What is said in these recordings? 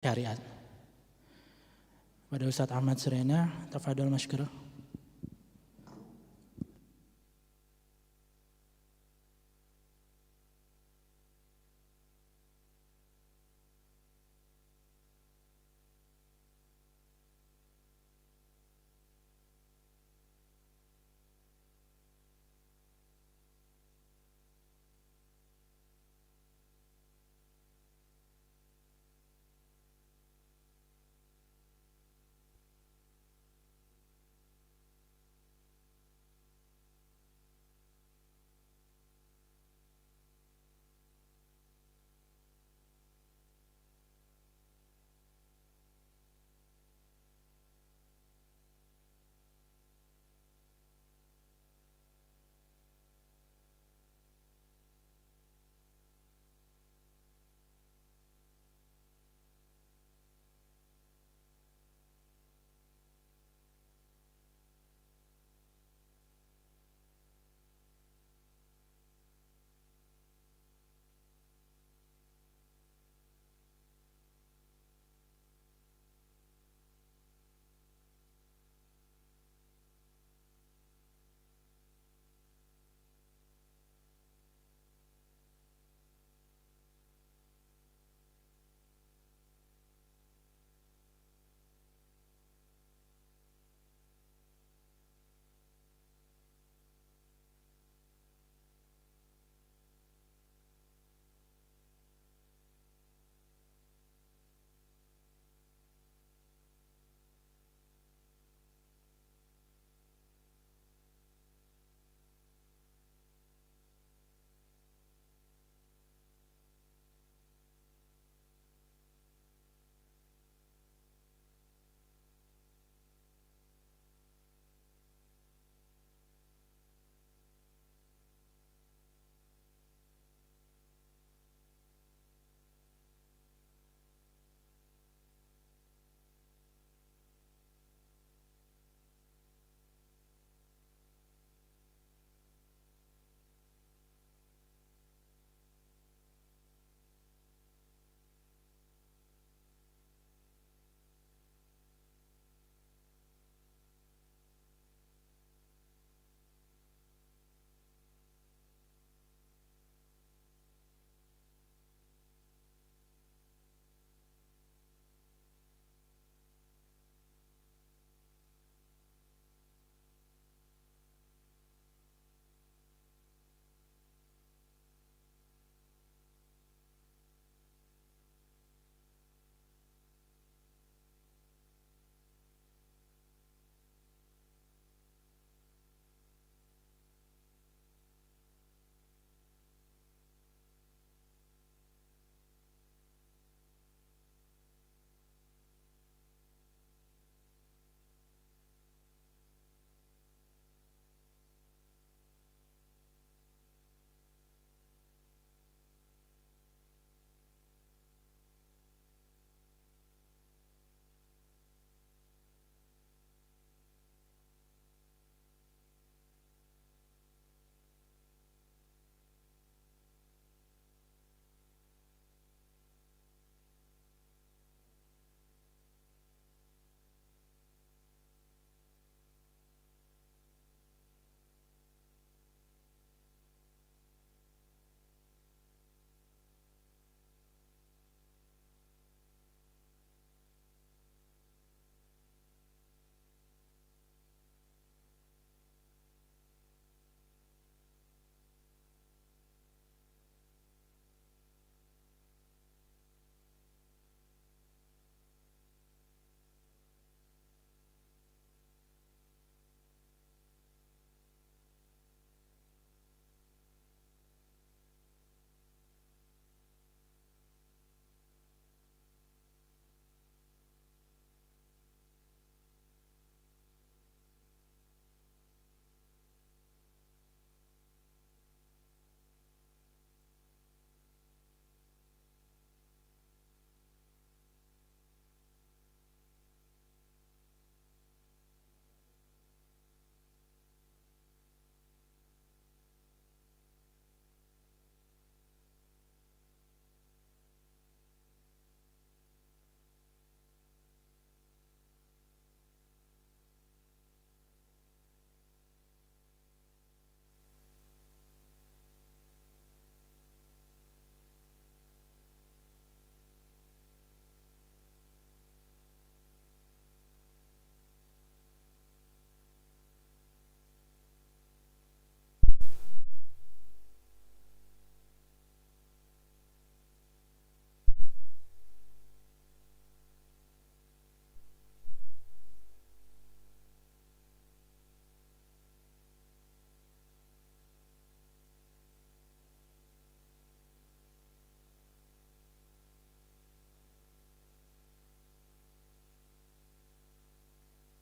syariat. Pada Ustadz Ahmad Serena, tafadhol masykur.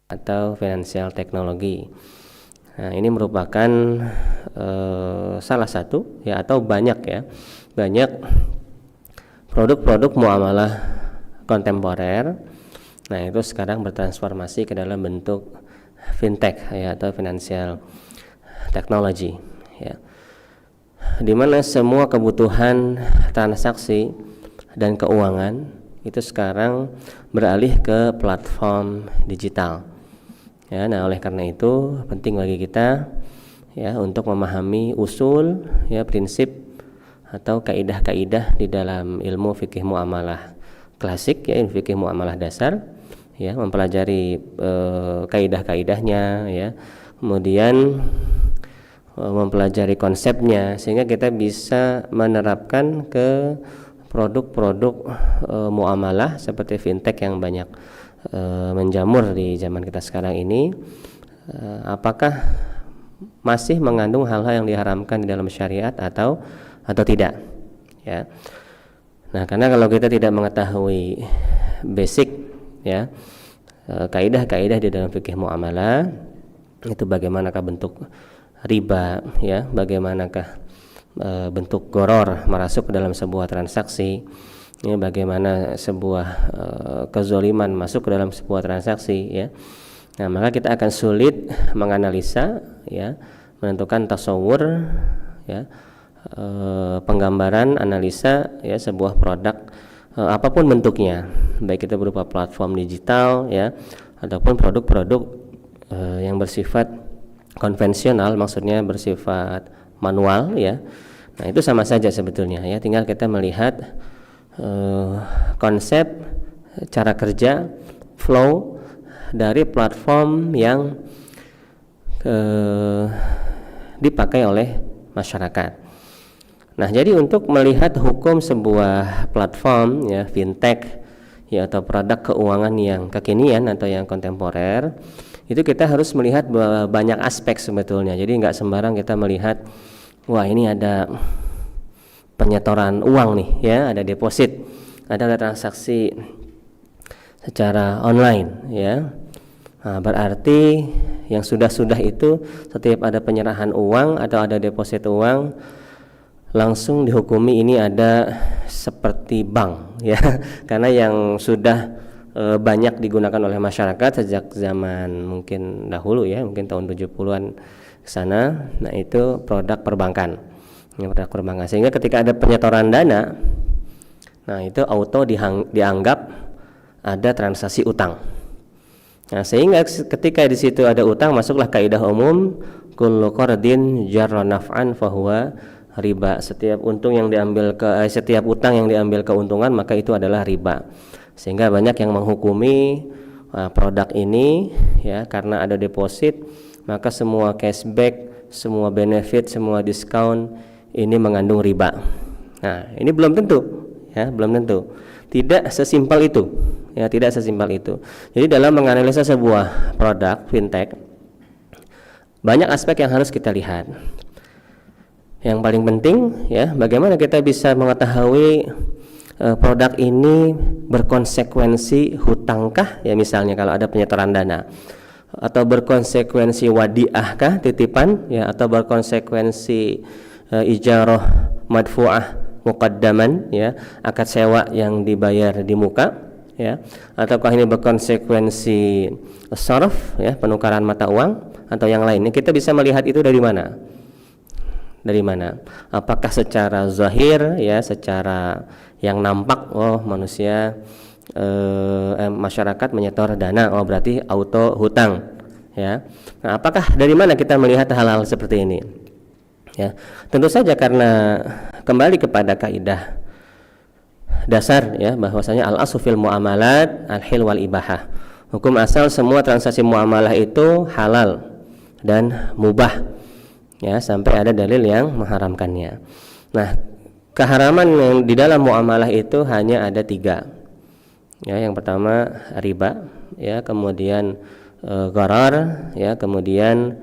atau financial technology. Nah, ini merupakan salah satu ya atau banyak produk-produk muamalah kontemporer. Nah, itu sekarang bertransformasi ke dalam bentuk fintech ya atau financial technology ya. Di mana semua kebutuhan transaksi dan keuangan itu sekarang beralih ke platform digital. Ya, nah oleh karena itu penting bagi kita ya untuk memahami usul ya prinsip atau kaidah-kaidah di dalam ilmu fikih muamalah klasik ya, fikih muamalah dasar ya, mempelajari kaidah-kaidahnya ya, kemudian mempelajari konsepnya sehingga kita bisa menerapkan ke produk-produk muamalah seperti fintech yang banyak menjamur di zaman kita sekarang ini. Apakah masih mengandung hal-hal yang diharamkan di dalam syariat atau tidak ya. Nah, karena kalau kita tidak mengetahui basic ya kaidah-kaidah di dalam fikih muamalah itu bagaimanakah bentuk riba ya, bagaimanakah bentuk goror merasuk ke dalam sebuah transaksi ya, bagaimana sebuah kezaliman masuk ke dalam sebuah transaksi ya. Nah, maka kita akan sulit menganalisa ya, menentukan tasawur ya, penggambaran analisa ya sebuah produk apapun bentuknya, baik itu berupa platform digital ya ataupun produk-produk yang bersifat konvensional, maksudnya bersifat manual ya. Nah, itu sama saja sebetulnya ya, tinggal kita melihat konsep cara kerja flow dari platform yang dipakai oleh masyarakat. Nah, jadi untuk melihat hukum sebuah platform ya fintech ya atau produk keuangan yang kekinian atau yang kontemporer, itu kita harus melihat banyak aspek sebetulnya. Jadi nggak sembarang kita melihat wah ini ada penyetoran uang nih ya, ada deposit, ada transaksi secara online ya. Nah, berarti yang sudah itu setiap ada penyerahan uang atau ada deposit uang langsung dihukumi ini ada seperti bank ya. Karena yang sudah banyak digunakan oleh masyarakat sejak zaman mungkin dahulu ya, mungkin tahun 70-an ke sana. Nah, itu produk perbankan. Produk perbankan. Sehingga ketika ada penyetoran dana, nah itu auto dianggap ada transaksi utang. Nah, sehingga ketika di situ ada utang, masuklah kaidah umum kullu qardin jarra naf'an fahuwa riba. Setiap utang yang diambil keuntungan maka itu adalah riba. Sehingga banyak yang menghukumi produk ini ya, karena ada deposit maka semua cashback, semua benefit, semua diskon ini mengandung riba. Nah, ini belum tentu ya, belum tentu. Tidak sesimpel itu ya, tidak sesimpel itu. Jadi dalam menganalisa sebuah produk fintech banyak aspek yang harus kita lihat. Yang paling penting ya, bagaimana kita bisa mengetahui produk ini berkonsekuensi hutangkah ya, misalnya kalau ada penyetoran dana, atau berkonsekuensi wadiahkah, titipan ya, atau berkonsekuensi ijarah madfu'ah muqaddaman ya, akad sewa yang dibayar di muka ya, ataukah ini berkonsekuensi sarf ya, penukaran mata uang atau yang lainnya. Kita bisa melihat itu dari mana? Dari mana? Apakah secara zahir ya, secara yang nampak, oh manusia masyarakat menyetor dana, oh berarti auto hutang ya. Nah, apakah dari mana kita melihat hal-hal seperti ini ya? Tentu saja karena kembali kepada kaidah dasar ya, bahwasanya al-aslu fil muamalat al-hil wal ibahah. Hukum asal semua transaksi muamalah itu halal dan mubah ya, sampai ada dalil yang mengharamkannya. Nah, keharaman yang di dalam muamalah itu hanya ada 3 ya. Yang pertama riba ya, kemudian gharar ya, kemudian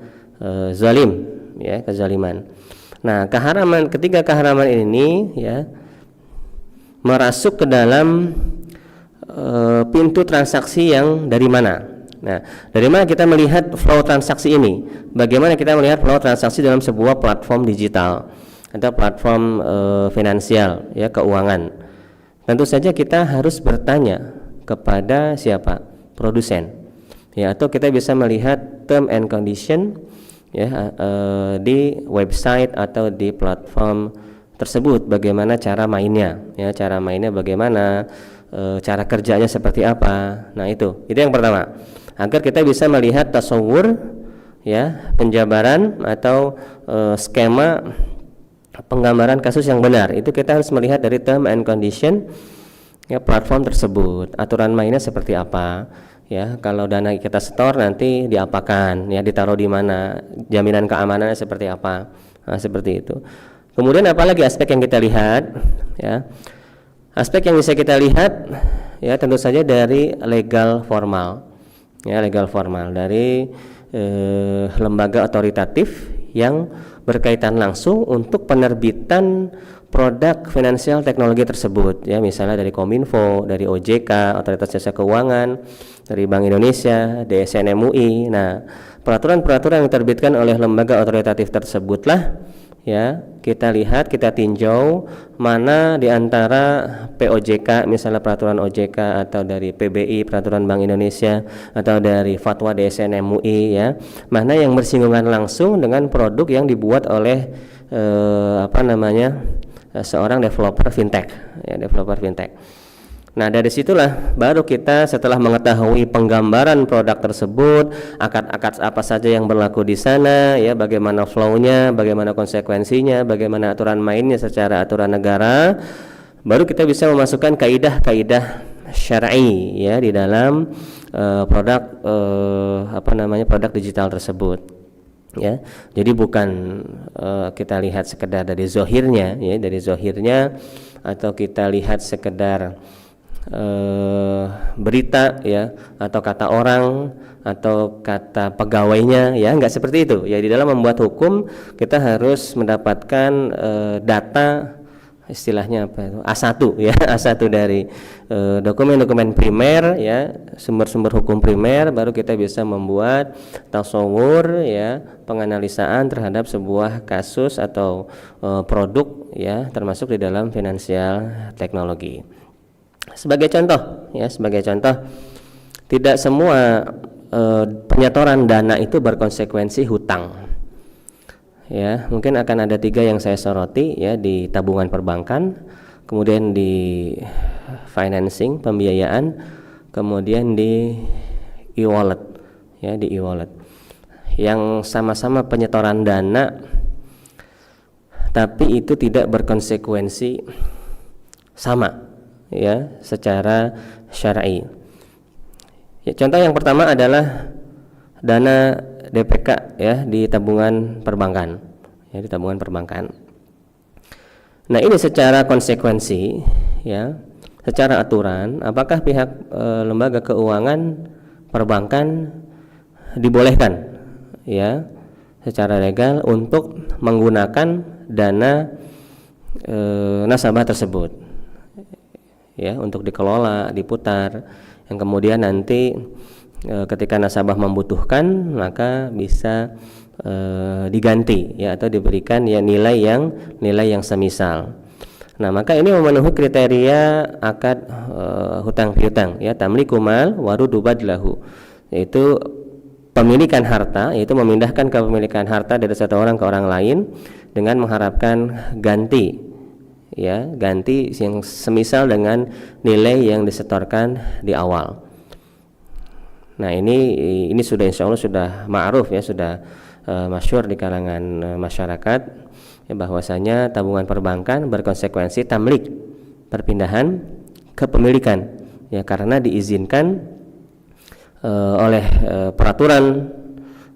zalim ya, kezaliman. Nah, ketiga keharaman ini ya merasuk ke dalam pintu transaksi yang dari mana? Nah, dari mana kita melihat flow transaksi ini? Bagaimana kita melihat flow transaksi dalam sebuah platform digital atau platform finansial, ya, keuangan? Tentu saja kita harus bertanya kepada siapa? Produsen, ya, atau kita bisa melihat term and condition, ya, di website atau di platform tersebut. Bagaimana cara mainnya, ya, cara mainnya bagaimana, cara kerjanya seperti apa. Nah, itu yang pertama, agar kita bisa melihat tasawur, ya, penjabaran atau skema penggambaran kasus yang benar. Itu kita harus melihat dari term and condition, ya, platform tersebut, aturan mainnya seperti apa, ya. Kalau dana kita setor nanti diapakan, ya, ditaruh di mana, jaminan keamanannya seperti apa. Nah, seperti itu. Kemudian apalagi aspek yang kita lihat, ya, aspek yang bisa kita lihat, ya, tentu saja dari legal formal, ya, legal formal dari lembaga otoritatif yang berkaitan langsung untuk penerbitan produk finansial teknologi tersebut, ya, misalnya dari Kominfo, dari OJK, Otoritas Jasa Keuangan, dari Bank Indonesia, DSN MUI. Nah, peraturan-peraturan yang diterbitkan oleh lembaga otoritatif tersebutlah, ya, kita lihat, kita tinjau mana di antara POJK, misalnya peraturan OJK, atau dari PBI, peraturan Bank Indonesia, atau dari fatwa DSN MUI, ya, mana yang bersinggungan langsung dengan produk yang dibuat oleh seorang developer fintech, ya, developer fintech. Nah, dari situlah baru kita setelah mengetahui penggambaran produk tersebut, akad-akad apa saja yang berlaku di sana, ya, bagaimana flow-nya, bagaimana konsekuensinya, bagaimana aturan mainnya secara aturan negara, baru kita bisa memasukkan kaidah-kaidah syar'i, ya, di dalam produk produk digital tersebut, ya. Jadi bukan kita lihat sekedar dari zohirnya, ya, dari zohirnya, atau kita lihat sekedar berita, ya, atau kata orang atau kata pegawainya, ya, enggak seperti itu, ya. Di dalam membuat hukum kita harus mendapatkan data, istilahnya apa itu, A1, ya, A1 dari dokumen-dokumen primer, ya, sumber-sumber hukum primer, baru kita bisa membuat tasawur, ya, penganalisaan terhadap sebuah kasus atau produk, ya, termasuk di dalam finansial teknologi. Sebagai contoh, ya, tidak semua penyetoran dana itu berkonsekuensi hutang, ya. Mungkin akan ada 3 yang saya soroti, ya, di tabungan perbankan, kemudian di financing, pembiayaan, kemudian di e-wallet, ya, di e-wallet, yang sama-sama penyetoran dana, tapi itu tidak berkonsekuensi sama, ya, secara syar'i. Ya, contoh yang pertama adalah dana DPK, ya, di tabungan perbankan, ya, di tabungan perbankan. Nah, ini secara konsekuensi, ya, secara aturan, apakah pihak lembaga keuangan perbankan dibolehkan, ya, secara legal untuk menggunakan dana nasabah tersebut, ya, untuk dikelola, diputar, yang kemudian nanti ketika nasabah membutuhkan maka bisa diganti, ya, atau diberikan, ya, nilai yang semisal. Nah, maka ini memenuhi kriteria akad hutang piutang, ya, tamliku mal warudu badlahu, yaitu pemilikan harta, yaitu memindahkan kepemilikan harta dari satu orang ke orang lain dengan mengharapkan ganti, ya, ganti yang semisal dengan nilai yang disetorkan di awal. Nah, ini sudah insya Allah sudah ma'ruf, ya, sudah masyhur di kalangan masyarakat, ya, bahwasanya tabungan perbankan berkonsekuensi tamlik, perpindahan kepemilikan, ya, karena diizinkan oleh peraturan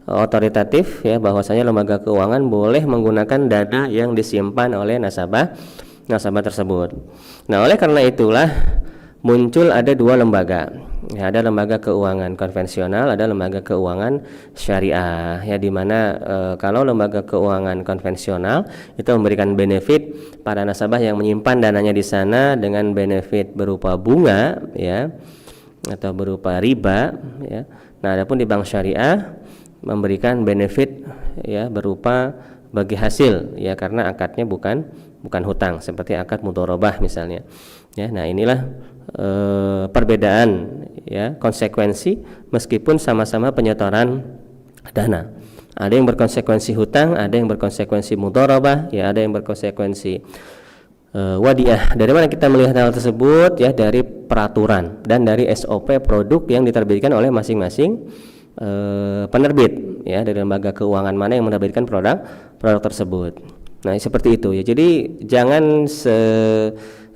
otoritatif, ya, bahwasanya lembaga keuangan boleh menggunakan dana yang disimpan oleh nasabah tersebut. Nah, oleh karena itulah muncul ada 2 lembaga, ya, ada lembaga keuangan konvensional, ada lembaga keuangan syariah, ya, di mana kalau lembaga keuangan konvensional itu memberikan benefit pada nasabah yang menyimpan dananya di sana dengan benefit berupa bunga, ya, atau berupa riba, ya. Nah, adapun di bank syariah memberikan benefit, ya, berupa bagi hasil, ya, karena akadnya bukan hutang seperti akad mudharabah misalnya, ya. Nah, inilah perbedaan, ya, konsekuensi meskipun sama-sama penyetoran dana. Ada yang berkonsekuensi hutang, ada yang berkonsekuensi mudharabah, ya, ada yang berkonsekuensi wadiah. Dari mana kita melihat hal tersebut? Ya, dari peraturan dan dari SOP produk yang diterbitkan oleh masing-masing penerbit, ya, dari lembaga keuangan mana yang menerbitkan produk tersebut. Nah, seperti itu, ya. Jadi jangan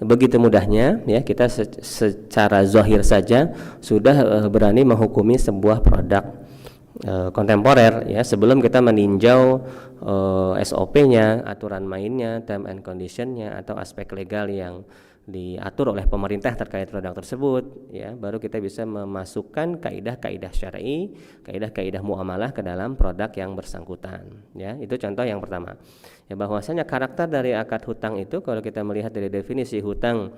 begitu mudahnya, ya, kita secara zahir saja sudah berani menghukumi sebuah produk kontemporer, ya, sebelum kita meninjau SOP-nya, aturan mainnya, term and condition-nya, atau aspek legal yang diatur oleh pemerintah terkait produk tersebut, ya, baru kita bisa memasukkan kaidah-kaidah syar'i, kaidah-kaidah muamalah ke dalam produk yang bersangkutan, ya. Itu contoh yang pertama, ya, bahwasanya karakter dari akad hutang itu kalau kita melihat dari definisi hutang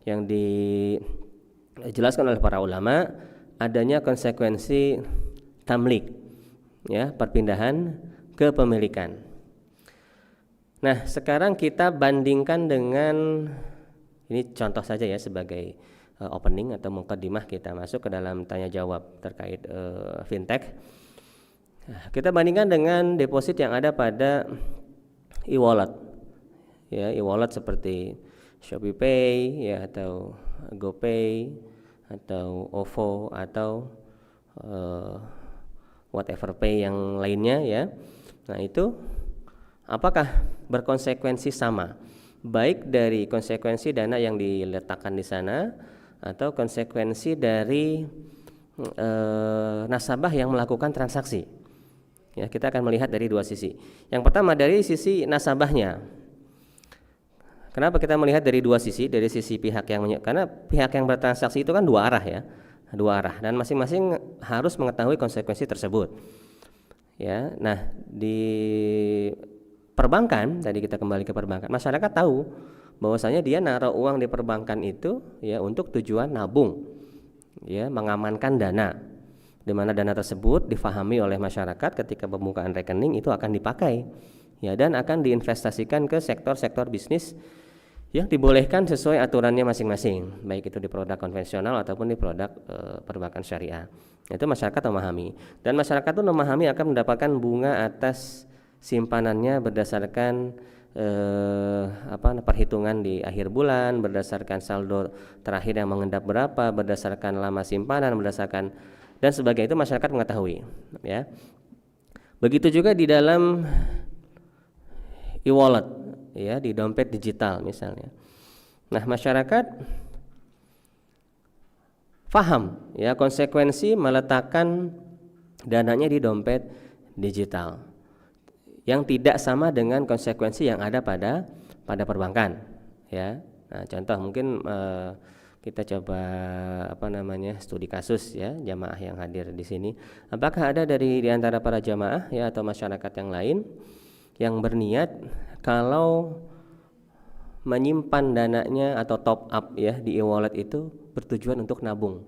yang dijelaskan oleh para ulama, adanya konsekuensi tamlik, ya, perpindahan kepemilikan. Nah, sekarang kita bandingkan dengan, ini contoh saja, ya, sebagai opening atau mukaddimah kita masuk ke dalam tanya jawab terkait fintech. Nah, kita bandingkan dengan deposit yang ada pada e-wallet, ya, e-wallet seperti ShopeePay, ya, atau GoPay atau OVO atau whatever pay yang lainnya, ya. Nah, itu apakah berkonsekuensi sama, baik dari konsekuensi dana yang diletakkan di sana atau konsekuensi dari nasabah yang melakukan transaksi, ya. Kita akan melihat dari dua sisi. Yang pertama dari sisi nasabahnya. Kenapa kita melihat dari dua sisi? Dari sisi pihak karena pihak yang bertransaksi itu kan dua arah, ya, dua arah, dan masing-masing harus mengetahui konsekuensi tersebut, ya. Nah, di perbankan, tadi kita kembali ke perbankan, masyarakat tahu bahwasanya dia naruh uang di perbankan itu, ya, untuk tujuan nabung, ya, mengamankan dana, di mana dana tersebut difahami oleh masyarakat ketika pembukaan rekening itu akan dipakai, ya, dan akan diinvestasikan ke sektor-sektor bisnis yang dibolehkan sesuai aturannya masing-masing, baik itu di produk konvensional ataupun di produk perbankan syariah. Itu masyarakat memahami, dan masyarakat itu memahami akan mendapatkan bunga atas simpanannya berdasarkan perhitungan di akhir bulan, berdasarkan saldo terakhir yang mengendap berapa, berdasarkan lama simpanan, berdasarkan dan sebagainya. Itu masyarakat mengetahui, ya. Begitu juga di dalam e-wallet, ya, di dompet digital misalnya. Nah, masyarakat paham, ya, konsekuensi meletakkan dananya di dompet digital yang tidak sama dengan konsekuensi yang ada pada perbankan, ya. Nah, contoh mungkin kita coba studi kasus, ya, jamaah yang hadir di sini. Apakah ada di antara para jamaah, ya, atau masyarakat yang lain yang berniat kalau menyimpan dananya atau top up, ya, di e-wallet itu bertujuan untuk nabung?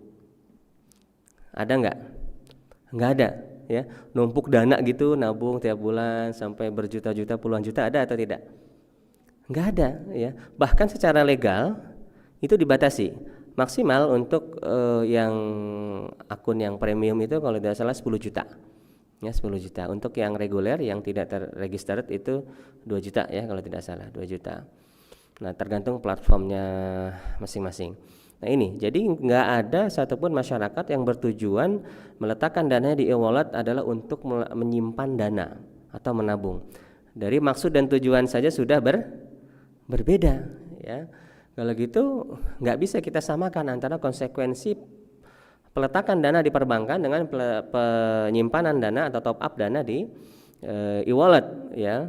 Ada nggak? Nggak ada, ya. Numpuk dana gitu, nabung tiap bulan sampai berjuta-juta, puluhan juta, ada atau tidak? Nggak ada, ya. Bahkan secara legal itu dibatasi maksimal untuk yang akun yang premium itu kalau tidak salah 10 juta, ya, 10 juta. Untuk yang reguler yang tidak terregister itu 2 juta, ya, kalau tidak salah 2 juta. Nah, tergantung platformnya masing-masing. Nah, ini jadi nggak ada satupun masyarakat yang bertujuan meletakkan dananya di e-wallet adalah untuk menyimpan dana atau menabung. Dari maksud dan tujuan saja sudah berbeda, ya. Kalau gitu nggak bisa kita samakan antara konsekuensi peletakan dana di perbankan dengan penyimpanan dana atau top up dana di e-wallet, ya.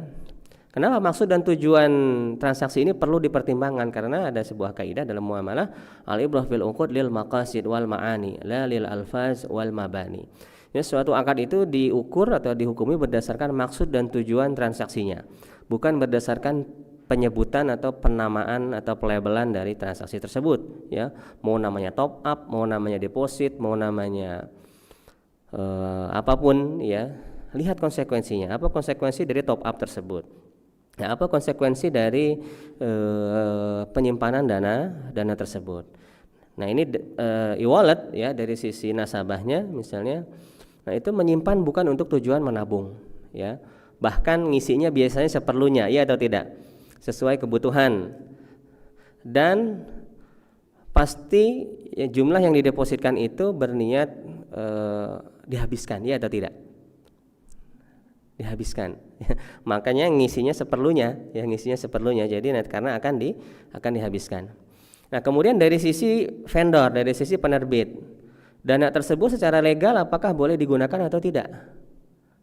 Kenapa maksud dan tujuan transaksi ini perlu dipertimbangkan? Karena ada sebuah kaidah dalam muamalah, al-ibrah fil uqud lil maqasid wal ma'ani la lil alfaz wal mabani. Ya, suatu akad itu diukur atau dihukumi berdasarkan maksud dan tujuan transaksinya, bukan berdasarkan penyebutan atau penamaan atau pelabelan dari transaksi tersebut, ya. Mau namanya top up, mau namanya deposit, mau namanya apapun, ya. Lihat konsekuensinya. Apa konsekuensi dari top up tersebut? Nah, apa konsekuensi dari penyimpanan dana tersebut? Nah, ini e-wallet, ya, dari sisi nasabahnya misalnya, nah itu menyimpan bukan untuk tujuan menabung, ya. Bahkan ngisinya biasanya seperlunya, iya atau tidak? Sesuai kebutuhan. Dan pasti ya, jumlah yang didepositkan itu berniat dihabiskan, iya atau tidak? Dihabiskan. Makanya ngisinya seperlunya, ya, ngisinya seperlunya. Jadi karena akan dihabiskan. Nah, kemudian dari sisi vendor, dari sisi penerbit, dana tersebut secara legal apakah boleh digunakan atau tidak?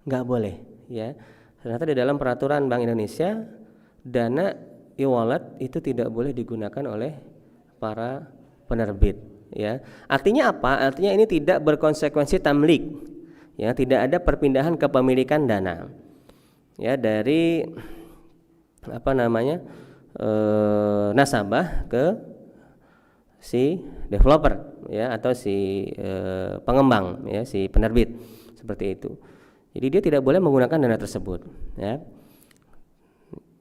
Enggak boleh, ya. Ternyata di dalam peraturan Bank Indonesia, dana e-wallet itu tidak boleh digunakan oleh para penerbit, ya. Artinya apa? Artinya ini tidak berkonsekuensi tamlik, ya, tidak ada perpindahan kepemilikan dana, ya, dari nasabah ke si developer, ya, atau si pengembang, ya, si penerbit, seperti itu. Jadi dia tidak boleh menggunakan dana tersebut, ya.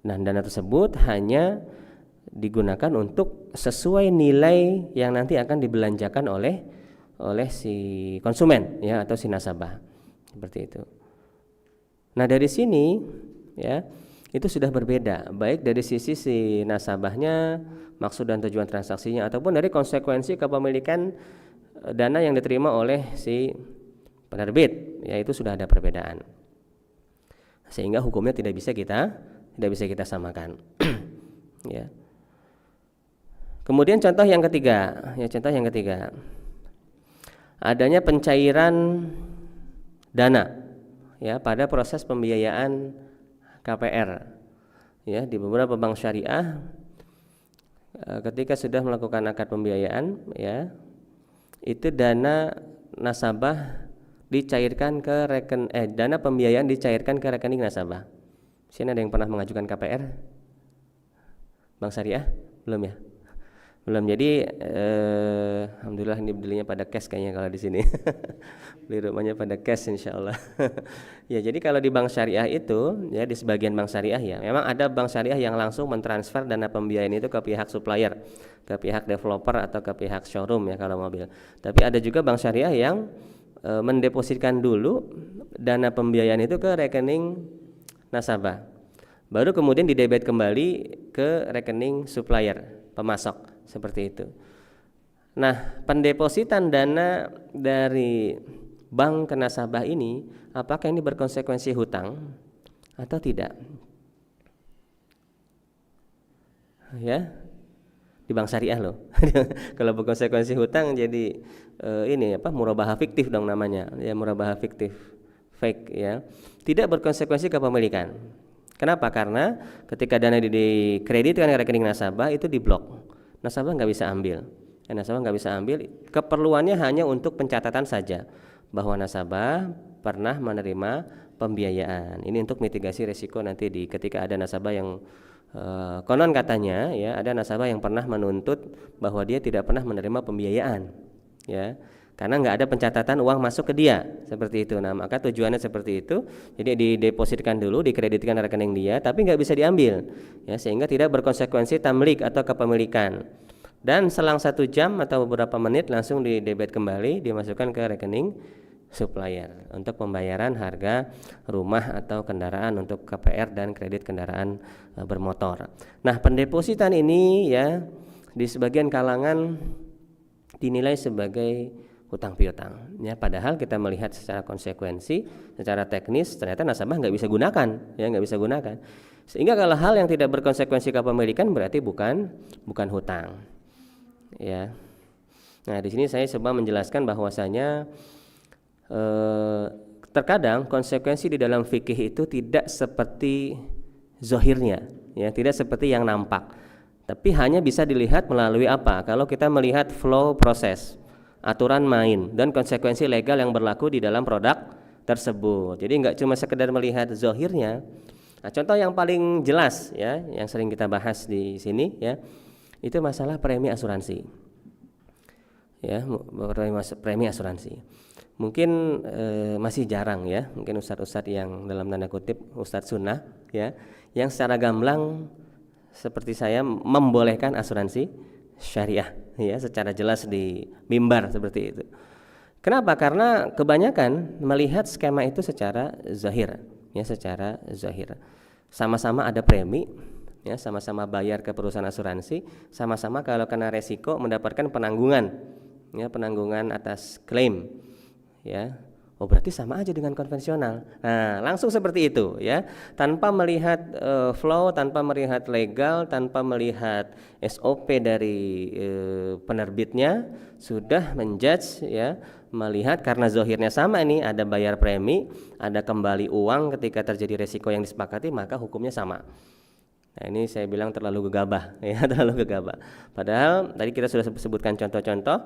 Nah, dana tersebut hanya digunakan untuk sesuai nilai yang nanti akan dibelanjakan oleh si konsumen, ya, atau si nasabah, seperti itu. Nah, dari sini, ya, itu sudah berbeda, baik dari sisi si nasabahnya, maksud dan tujuan transaksinya, ataupun dari konsekuensi kepemilikan dana yang diterima oleh si penerbit, ya, itu sudah ada perbedaan, sehingga hukumnya tidak bisa kita samakan. Ya. Kemudian contoh yang ketiga, adanya pencairan dana, ya, pada proses pembiayaan KPR, ya, di beberapa bank syariah. Ketika sudah melakukan akad pembiayaan, ya, itu dana nasabah dicairkan ke dana pembiayaan dicairkan ke rekening nasabah. Sini ada yang pernah mengajukan KPR? Bank syariah? Belum, ya? Belum. Jadi alhamdulillah ini belinya pada cash kayaknya kalau di sini. Beli rumahnya pada cash insyaallah. Ya, jadi kalau di bank syariah itu, ya, di sebagian bank syariah, ya, memang ada bank syariah yang langsung mentransfer dana pembiayaan itu ke pihak supplier, ke pihak developer atau ke pihak showroom, ya, kalau mobil. Tapi ada juga bank syariah yang mendepositkan dulu dana pembiayaan itu ke rekening nasabah, baru kemudian didebet kembali ke rekening supplier, pemasok, seperti itu. Nah, pendepositan dana dari bank ke nasabah ini, apakah ini berkonsekuensi hutang atau tidak? Ya, di bank syariah loh. Kalau berkonsekuensi hutang jadi murabahah fiktif dong namanya, ya, murabahah fiktif, fake, ya. Tidak berkonsekuensi kepemilikan. Kenapa? Karena ketika dana dikreditkan ke rekening nasabah itu diblok. Nasabah nggak bisa ambil. Nasabah nggak bisa ambil. Keperluannya hanya untuk pencatatan saja bahwa nasabah pernah menerima pembiayaan. Ini untuk mitigasi risiko nanti ketika ada nasabah yang konon katanya, ya, ada nasabah yang pernah menuntut bahwa dia tidak pernah menerima pembiayaan, ya, karena nggak ada pencatatan uang masuk ke dia, seperti itu. Nah, maka tujuannya seperti itu, jadi didepositkan dulu, dikreditkan rekening dia, tapi nggak bisa diambil, ya, sehingga tidak berkonsekuensi tamlik atau kepemilikan. Dan selang 1 jam atau beberapa menit langsung didebet kembali, dimasukkan ke rekening supplier untuk pembayaran harga rumah atau kendaraan untuk KPR dan kredit kendaraan bermotor. Nah, pendepositan ini, ya, di sebagian kalangan dinilai sebagai hutang piutang, ya, padahal kita melihat secara konsekuensi, secara teknis ternyata nasabah nggak bisa gunakan, ya, nggak bisa gunakan. Sehingga kalau hal yang tidak berkonsekuensi kepemilikan berarti bukan hutang, ya. Nah, di sini saya coba menjelaskan bahwasanya terkadang konsekuensi di dalam fikih itu tidak seperti zohirnya, ya, tidak seperti yang nampak, tapi hanya bisa dilihat melalui apa? Kalau kita melihat flow proses, aturan main, dan konsekuensi legal yang berlaku di dalam produk tersebut. Jadi nggak cuma sekedar melihat zohirnya, Nah, contoh yang paling jelas ya, yang sering kita bahas di sini ya, itu masalah premi asuransi. Ya, premi asuransi. Mungkin masih jarang ya, mungkin ustadz-ustadz yang dalam tanda kutip ustadz sunnah ya, yang secara gamblang seperti saya membolehkan asuransi syariah ya, secara jelas di mimbar seperti itu. Kenapa? Karena kebanyakan melihat skema itu secara zahir ya, secara zahir. Sama-sama ada premi ya, sama-sama bayar ke perusahaan asuransi, sama-sama kalau kena resiko mendapatkan penanggungan ya, penanggungan atas klaim ya. Oh, berarti sama aja dengan konvensional. Nah, langsung seperti itu ya, tanpa melihat flow, tanpa melihat legal, tanpa melihat SOP dari penerbitnya, sudah menjudge ya, melihat karena zohirnya sama nih, ada bayar premi, ada kembali uang ketika terjadi resiko yang disepakati, maka hukumnya sama. Nah, ini saya bilang terlalu gegabah ya, terlalu gegabah. Padahal tadi kita sudah sebutkan contoh-contoh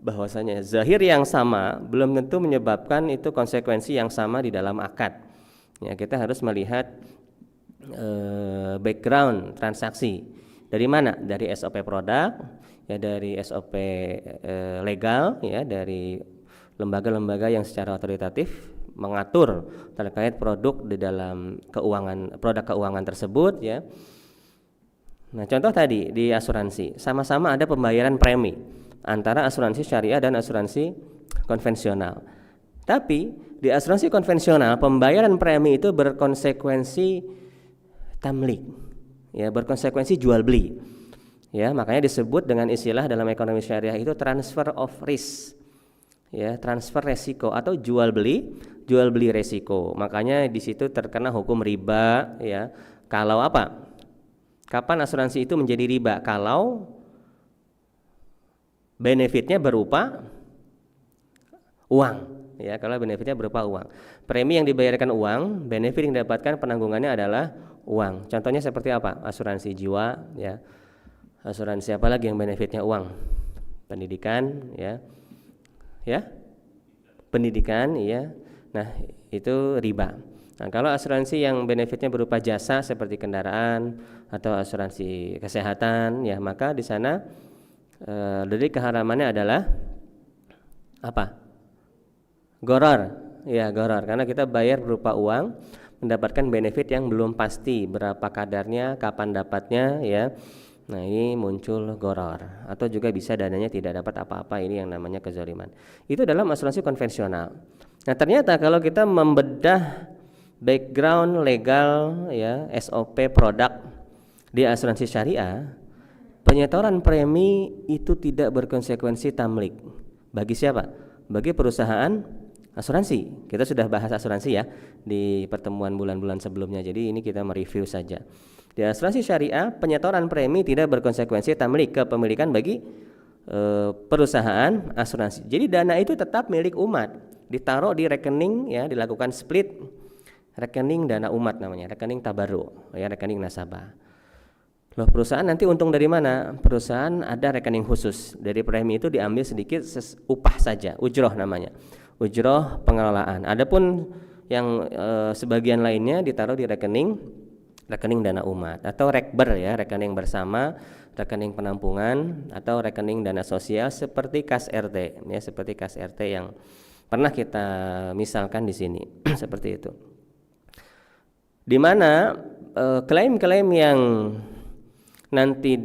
bahwasanya zahir yang sama belum tentu menyebabkan itu konsekuensi yang sama di dalam akad. Ya, kita harus melihat background transaksi. Dari mana? Dari SOP produk, ya, dari SOP legal, ya, dari lembaga-lembaga yang secara otoritatif mengatur terkait produk di dalam keuangan, produk keuangan tersebut ya. Nah, contoh tadi di asuransi, sama-sama ada pembayaran premi antara asuransi syariah dan asuransi konvensional. Tapi di asuransi konvensional pembayaran premi itu berkonsekuensi tamlik, ya, berkonsekuensi jual beli. Ya, makanya disebut dengan istilah dalam ekonomi syariah itu transfer of risk. Ya, transfer resiko atau jual beli resiko. Makanya di situ terkena hukum riba ya. Kalau apa? Kapan asuransi itu menjadi riba? Kalau benefitnya berupa uang, ya, kalau benefitnya berupa uang. Premi yang dibayarkan uang, benefit yang didapatkan penanggungannya adalah uang. Contohnya seperti apa? Asuransi jiwa, ya. Asuransi apa lagi yang benefitnya uang? Pendidikan, ya. Ya? Pendidikan, iya. Nah, itu riba. Nah, kalau asuransi yang benefitnya berupa jasa seperti kendaraan atau asuransi kesehatan, ya, maka di sana dari keharamannya adalah apa? Gharar, ya, gharar, karena kita bayar berupa uang mendapatkan benefit yang belum pasti berapa kadarnya, kapan dapatnya, ya. Nah, ini muncul gharar, atau juga bisa dananya tidak dapat apa-apa, ini yang namanya kezaliman. Itu dalam asuransi konvensional. Nah, ternyata kalau kita membedah background legal, ya, SOP produk di asuransi syariah, penyetoran premi itu tidak berkonsekuensi tamlik. Bagi siapa? Bagi perusahaan asuransi. Kita sudah bahas asuransi ya di pertemuan bulan-bulan sebelumnya. Jadi ini kita mereview saja. Di asuransi syariah, penyetoran premi tidak berkonsekuensi tamlik, kepemilikan bagi perusahaan asuransi. Jadi dana itu tetap milik umat, ditaruh di rekening, ya, dilakukan split rekening dana umat namanya, rekening tabarruk, ya, rekening nasabah. Loh, perusahaan nanti untung dari mana? Perusahaan ada rekening khusus. Dari premi itu diambil sedikit upah saja, ujroh namanya. Ujroh pengelolaan. Adapun yang sebagian lainnya ditaruh di rekening dana umat atau rekber, ya, rekening bersama, rekening penampungan atau rekening dana sosial seperti kas RT, ya, seperti kas RT yang pernah kita misalkan di sini. Seperti itu. Di mana klaim-klaim yang nanti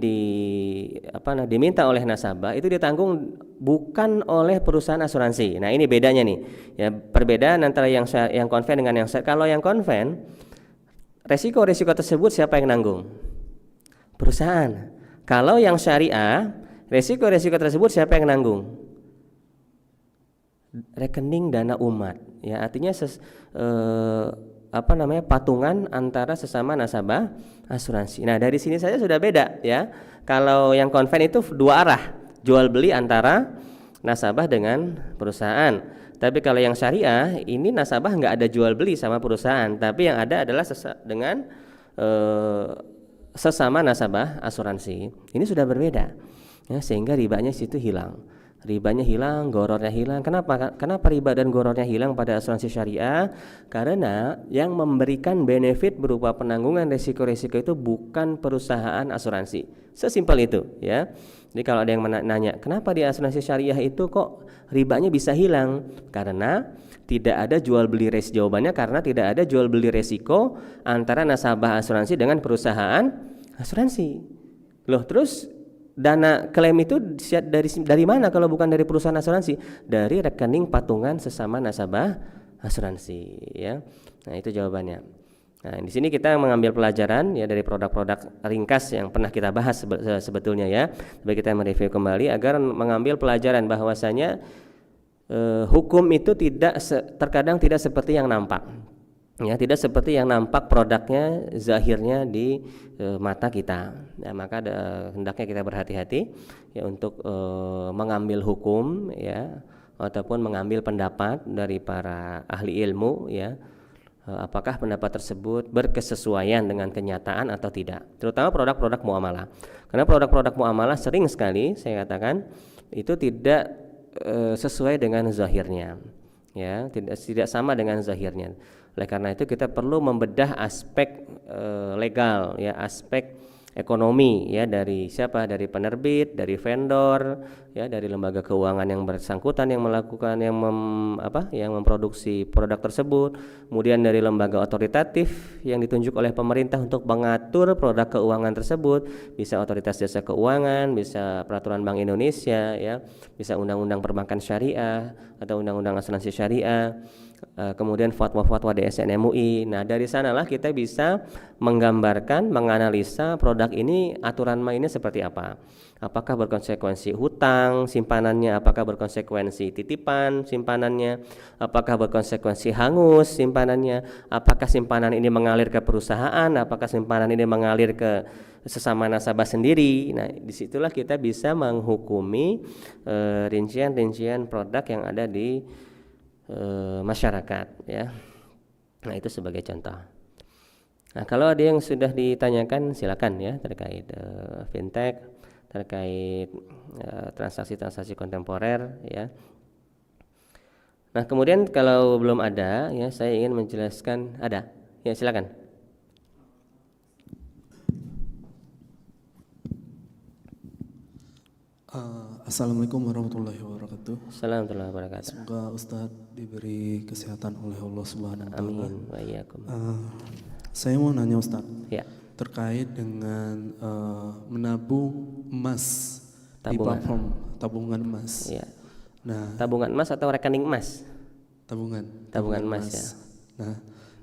diminta oleh nasabah itu ditanggung bukan oleh perusahaan asuransi. Nah, ini bedanya nih. Ya, perbedaan antara yang konven dengan yang kalau yang konven, resiko-resiko tersebut siapa yang nanggung? Perusahaan. Kalau yang syariah, resiko-resiko tersebut siapa yang nanggung? Rekening dana umat. Ya, artinya patungan antara sesama nasabah asuransi. Nah, dari sini saja sudah beda, ya. Kalau yang konven itu dua arah, jual beli antara nasabah dengan perusahaan. Tapi kalau yang syariah ini nasabah nggak ada jual beli sama perusahaan, tapi yang ada adalah dengan sesama nasabah asuransi. Ini sudah berbeda, ya, sehingga ribanya situ hilang. Ribanya hilang, gorornya hilang. Kenapa? Kenapa riba dan gorornya hilang pada asuransi syariah? Karena yang memberikan benefit berupa penanggungan risiko-risiko itu bukan perusahaan asuransi. Sesimpel itu, ya. Jadi kalau ada yang nanya, kenapa di asuransi syariah itu kok ribanya bisa hilang? Karena tidak ada jual beli resiko. Jawabannya karena tidak ada jual beli resiko antara nasabah asuransi dengan perusahaan asuransi. Loh, terus dana klaim itu dari mana kalau bukan dari perusahaan asuransi? Dari rekening patungan sesama nasabah asuransi, ya. Nah, itu jawabannya. Nah, di sini kita mengambil pelajaran ya dari produk-produk ringkas yang pernah kita bahas sebetulnya, ya. Tapi kita mereview kembali agar mengambil pelajaran bahwasanya hukum itu terkadang tidak seperti yang nampak. Ya, tidak seperti yang nampak produknya zahirnya di mata kita. Ya, maka hendaknya kita berhati-hati ya untuk mengambil hukum, ya, ataupun mengambil pendapat dari para ahli ilmu, ya. Apakah pendapat tersebut berkesesuaian dengan kenyataan atau tidak, terutama produk-produk muamalah. Karena produk-produk muamalah sering sekali saya katakan itu tidak sesuai dengan zahirnya, ya, tidak sama dengan zahirnya. Oleh karena itu kita perlu membedah aspek legal, ya, aspek ekonomi, ya, dari siapa? Dari penerbit, dari vendor, ya, dari lembaga keuangan yang bersangkutan yang melakukan yang memproduksi produk tersebut, kemudian dari lembaga otoritatif yang ditunjuk oleh pemerintah untuk mengatur produk keuangan tersebut, bisa otoritas jasa keuangan, bisa peraturan Bank Indonesia, ya, bisa undang-undang perbankan syariah atau undang-undang asuransi syariah. Kemudian fatwa-fatwa DSN MUI. Nah, dari sanalah kita bisa menggambarkan, menganalisa produk ini aturan mainnya seperti apa. Apakah berkonsekuensi hutang simpanannya, apakah berkonsekuensi titipan simpanannya, apakah berkonsekuensi hangus simpanannya, apakah simpanan ini mengalir ke perusahaan, apakah simpanan ini mengalir ke sesama nasabah sendiri. Nah, disitulah kita bisa menghukumi rincian-rincian produk yang ada di masyarakat, ya. Nah, itu sebagai contoh. Nah, kalau ada yang sudah ditanyakan silakan, ya, terkait fintech, terkait transaksi-transaksi kontemporer, ya. Nah, kemudian kalau belum ada, ya, saya ingin menjelaskan. Ada, ya, silakan. Assalamualaikum warahmatullahi wabarakatuh. Assalamualaikum warahmatullahi wabarakatuh. Semoga Ustadz diberi kesehatan oleh Allah Subhanahu wa taala. Amin wa iyyakum. Saya mau nanya Ustadz, Ya. terkait dengan menabung emas di Tabungan. platform tabungan emas. Ya. Nah, Tabungan emas atau rekening emas? tabungan emas, ya. Nah,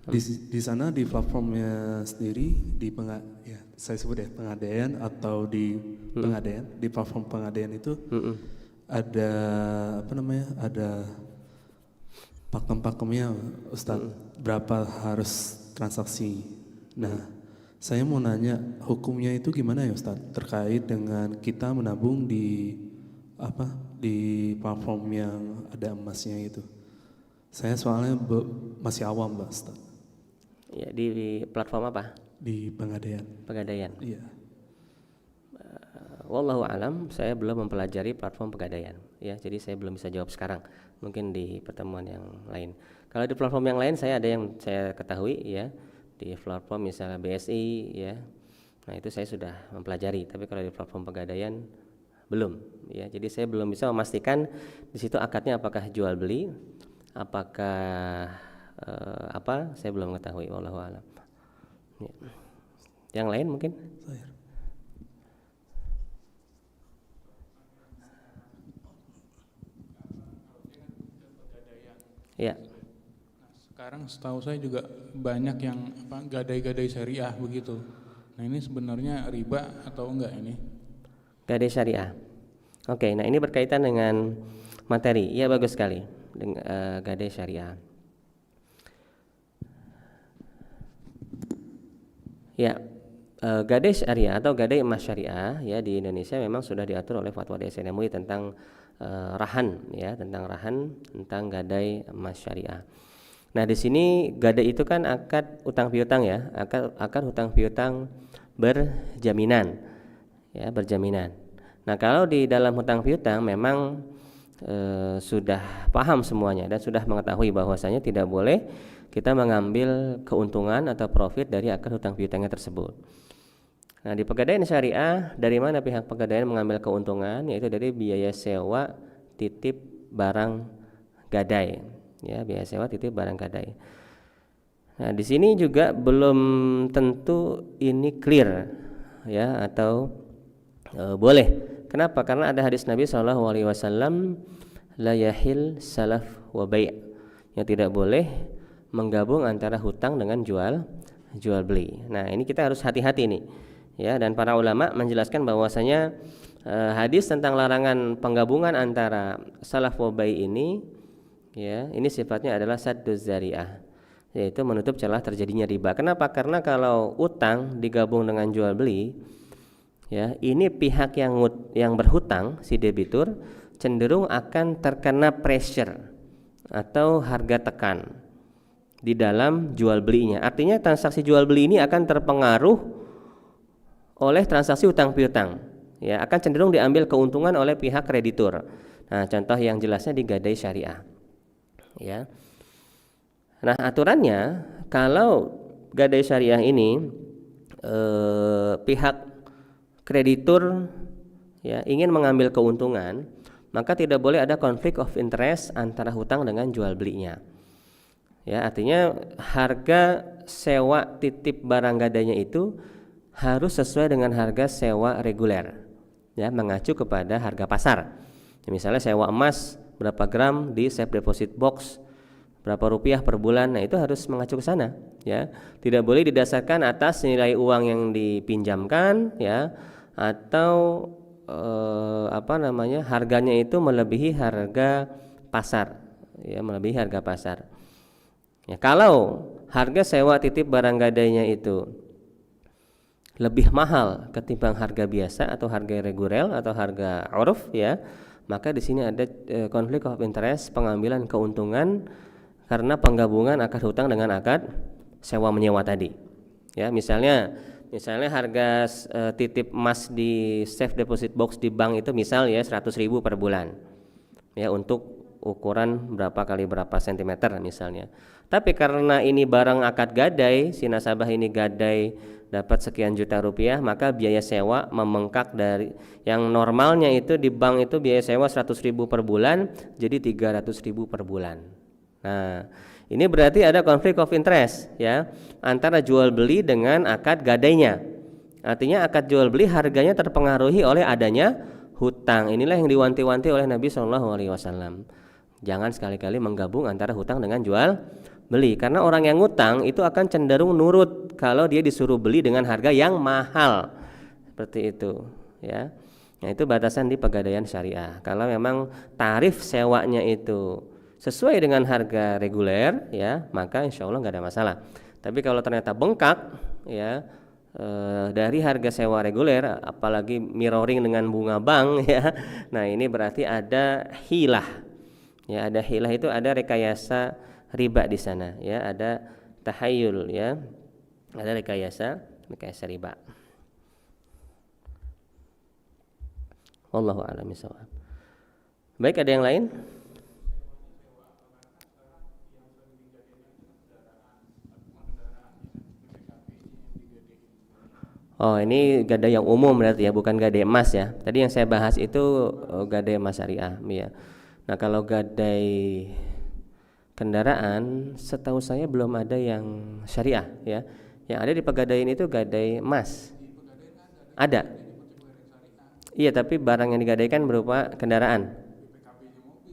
di sana di platformnya sendiri saya sebut ya pengadaian atau di pengadaian, di platform pengadaian itu ada ada pakem-pakemnya Ustadz, berapa harus transaksi. Nah, saya mau nanya hukumnya itu gimana ya Ustadz terkait dengan kita menabung di platform yang ada emasnya itu. Saya soalnya masih awam Ustadz. Ya, di platform apa? Di Pegadaian. Iya. Wallahu alam, saya belum mempelajari platform Pegadaian, ya, jadi saya belum bisa jawab sekarang. Mungkin di pertemuan yang lain. Kalau di platform yang lain ada yang saya ketahui, ya, di platform misalnya BSI, ya. Nah, itu saya sudah mempelajari. Tapi kalau di platform Pegadaian belum, ya. Jadi saya belum bisa memastikan di situ akadnya apakah jual beli, apakah saya belum mengetahui. Wallahu alam. Ya. Yang lain mungkin? Ya. Nah, sekarang setahu saya juga banyak yang gadai-gadai syariah begitu. Nah, ini sebenarnya riba atau enggak ini? Gadai syariah. Oke, nah ini berkaitan dengan materi. Iya, bagus sekali. Dengan gadai syariah. Ya, gadai syariah atau gadai emas syariah, ya, di Indonesia memang sudah diatur oleh fatwa DSN MUI tentang rahan, ya, tentang gadai emas syariah. Nah, di sini gadai itu kan akad utang piutang, ya, akad utang piutang berjaminan, ya, berjaminan. Nah, kalau di dalam hutang piutang memang sudah paham semuanya dan sudah mengetahui bahwasanya tidak boleh kita mengambil keuntungan atau profit dari akad hutang piutangnya tersebut. Nah, di pegadaian syariah, dari mana pihak pegadaian mengambil keuntungan? Yaitu dari biaya sewa titip barang gadai, ya, biaya sewa titip barang gadai. Nah, di sini juga belum tentu ini clear, ya, atau boleh. Kenapa? Karena ada hadis Nabi SAW, la yahil salaf wa bai', yang tidak boleh menggabung antara hutang dengan jual beli. Nah, ini kita harus hati-hati nih, ya. Dan para ulama menjelaskan bahwasanya hadis tentang larangan penggabungan antara salaf wa bai' ini, ya, ini sifatnya adalah sadduz zari'ah, yaitu menutup celah terjadinya riba. Kenapa? Karena kalau utang digabung dengan jual beli, ya, ini pihak yang berhutang, si debitur, cenderung akan terkena pressure atau harga tekan di dalam jual belinya. Artinya transaksi jual beli ini akan terpengaruh oleh transaksi utang piutang, ya, akan cenderung diambil keuntungan oleh pihak kreditur. Nah, contoh yang jelasnya di gadai syariah, ya. Nah, aturannya kalau gadai syariah ini pihak kreditur, ya, ingin mengambil keuntungan, maka tidak boleh ada konflik of interest antara hutang dengan jual belinya. Ya, artinya harga sewa titip barang gadainya itu harus sesuai dengan harga sewa reguler, ya, mengacu kepada harga pasar. Ya, misalnya sewa emas berapa gram di safe deposit box, berapa rupiah per bulan, nah itu harus mengacu ke sana, ya. Tidak boleh didasarkan atas nilai uang yang dipinjamkan, ya, atau harganya itu melebihi harga pasar, ya, melebihi harga pasar. Ya, kalau harga sewa titip barang gadainya itu lebih mahal ketimbang harga biasa atau harga reguler atau harga uruf, ya, maka di sini ada konflik of interest, pengambilan keuntungan karena penggabungan akad hutang dengan akad sewa menyewa tadi. Ya, misalnya harga titip emas di safe deposit box di bank itu misal, ya, 100.000 per bulan, ya, untuk ukuran berapa kali berapa sentimeter misalnya. Tapi karena ini barang akad gadai, si nasabah ini gadai dapat sekian juta rupiah, maka biaya sewa membengkak dari yang normalnya itu di bank itu biaya sewa 100.000 per bulan jadi 300.000 per bulan. Nah, ini berarti ada konflik of interest, ya, antara jual beli dengan akad gadainya. Artinya akad jual beli harganya terpengaruhi oleh adanya hutang. Inilah yang diwanti-wanti oleh Nabi SAW. Jangan sekali-kali menggabung antara hutang dengan jual beli, karena orang yang ngutang itu akan cenderung nurut kalau dia disuruh beli dengan harga yang mahal. Seperti itu, ya. Nah, itu batasan di pegadaian syariah. Kalau memang tarif sewanya itu sesuai dengan harga reguler, ya, maka insya Allah nggak ada masalah. Tapi kalau ternyata bengkak, ya, dari harga sewa reguler, apalagi mirroring dengan bunga bank, ya, nah ini berarti ada hilah, ya, ada hilah itu ada rekayasa riba di sana, ya, ada tahayul, ya, ada rekayasa riba. Wallahu a'lam bishawab. Baik, ada yang lain? Oh, ini gadai yang umum berarti, ya, bukan gadai emas, ya. Tadi yang saya bahas itu gadai emas syariah, ya. Nah, kalau gadai kendaraan, setahu saya belum ada yang syariah, ya. Yang ada di pegadaian itu gadai emas. Ada. Iya, tapi barang yang digadaikan berupa kendaraan.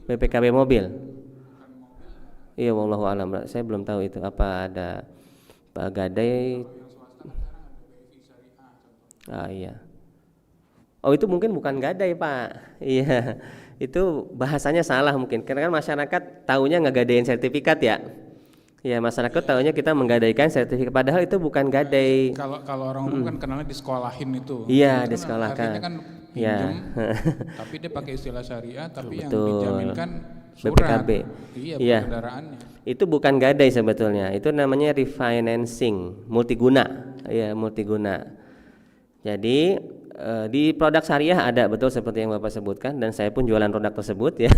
BPKB mobil. Iya, wallahu a'lam. Saya belum tahu itu apa ada gadai. Iya. Oh, itu mungkin bukan gadai, Pak. Iya. Itu bahasanya salah mungkin. Karena kan masyarakat taunya ngegadain sertifikat, ya. Ya, masyarakat taunya kita menggadaikan sertifikat, padahal itu bukan gadai. Kalau orang umum kan kenalnya disekolahin itu. Iya, itu disekolahkan. Artinya kan pinjam, tapi dia pakai istilah syariah, tapi Betul. yang dijaminkan surat. BPKB. Iya, kendaraannya. Itu bukan gadai sebetulnya. Itu namanya refinancing, multiguna. Iya, multiguna. Jadi di produk syariah ada betul seperti yang Bapak sebutkan dan saya pun jualan produk tersebut ya.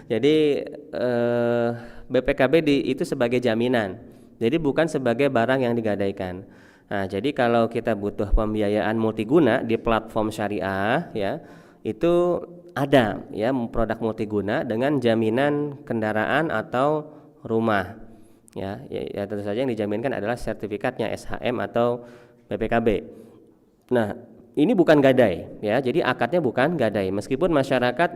Jadi BPKB itu sebagai jaminan. Jadi bukan sebagai barang yang digadaikan. Nah, jadi kalau kita butuh pembiayaan multiguna di platform syariah ya, itu ada ya produk multiguna dengan jaminan kendaraan atau rumah. Ya, tentu saja yang dijaminkan adalah sertifikatnya SHM atau BPKB. Nah, ini bukan gadai ya. Jadi akadnya bukan gadai. Meskipun masyarakat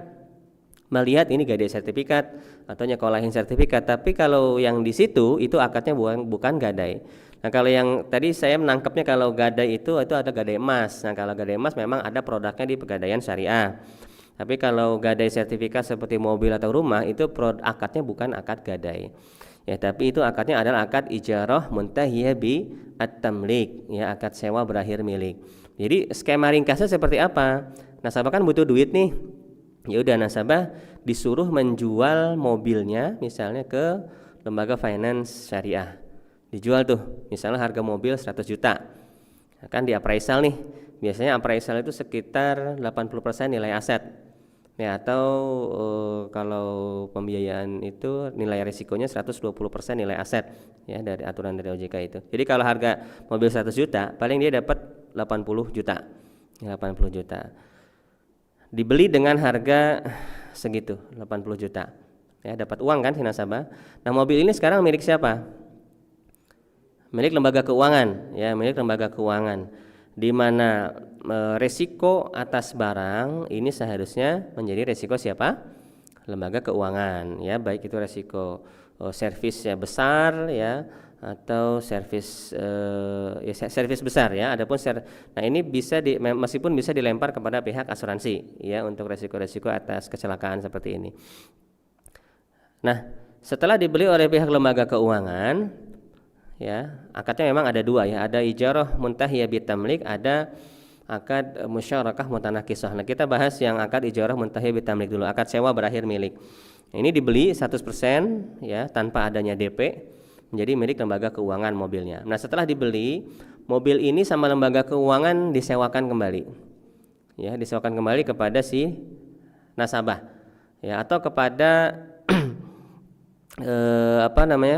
melihat ini gadai sertifikat atau nyekolahin sertifikat, tapi kalau yang di situ itu akadnya bukan gadai. Nah, kalau yang tadi saya menangkapnya kalau gadai itu ada gadai emas. Nah, kalau gadai emas memang ada produknya di Pegadaian Syariah. Tapi kalau gadai sertifikat seperti mobil atau rumah itu akadnya bukan akad gadai. Ya, tapi itu akadnya adalah akad ijarah muntahiyah bi at-tamlik, ya, akad sewa berakhir milik. Jadi skema ringkasnya seperti apa? Nasabah kan butuh duit nih. Ya udah, nasabah disuruh menjual mobilnya misalnya ke lembaga finance syariah. Dijual tuh, misalnya harga mobil 100 juta. Kan di appraisal nih. Biasanya appraisal itu sekitar 80% nilai aset. Ya, atau kalau pembiayaan itu nilai risikonya 120% nilai aset ya dari aturan dari OJK itu. Jadi kalau harga mobil 100 juta, paling dia dapat 80 juta. Ya, 80 juta. Dibeli dengan harga segitu, 80 juta. Ya, dapat uang kan si nasabah. Nah, mobil ini sekarang milik siapa? Milik lembaga keuangan, ya, milik lembaga keuangan. Di mana resiko atas barang ini seharusnya menjadi resiko siapa? Lembaga keuangan, ya, baik itu resiko servisnya besar ya atau servis servis besar ya. Nah, ini bisa meskipun bisa dilempar kepada pihak asuransi ya untuk resiko-resiko atas kecelakaan seperti ini. Nah, setelah dibeli oleh pihak lembaga keuangan, ya, akadnya memang ada dua ya, ada ijarah muntahiyah bitamlik, ada akad musyarakah mutanakisah. Nah, kita bahas yang akad ijarah muntahiyah bitamlik dulu, akad sewa berakhir milik. Ini dibeli 100% ya tanpa adanya DP, menjadi milik lembaga keuangan mobilnya. Nah, setelah dibeli, mobil ini sama lembaga keuangan disewakan kembali. Ya, disewakan kembali kepada si nasabah. Ya, atau kepada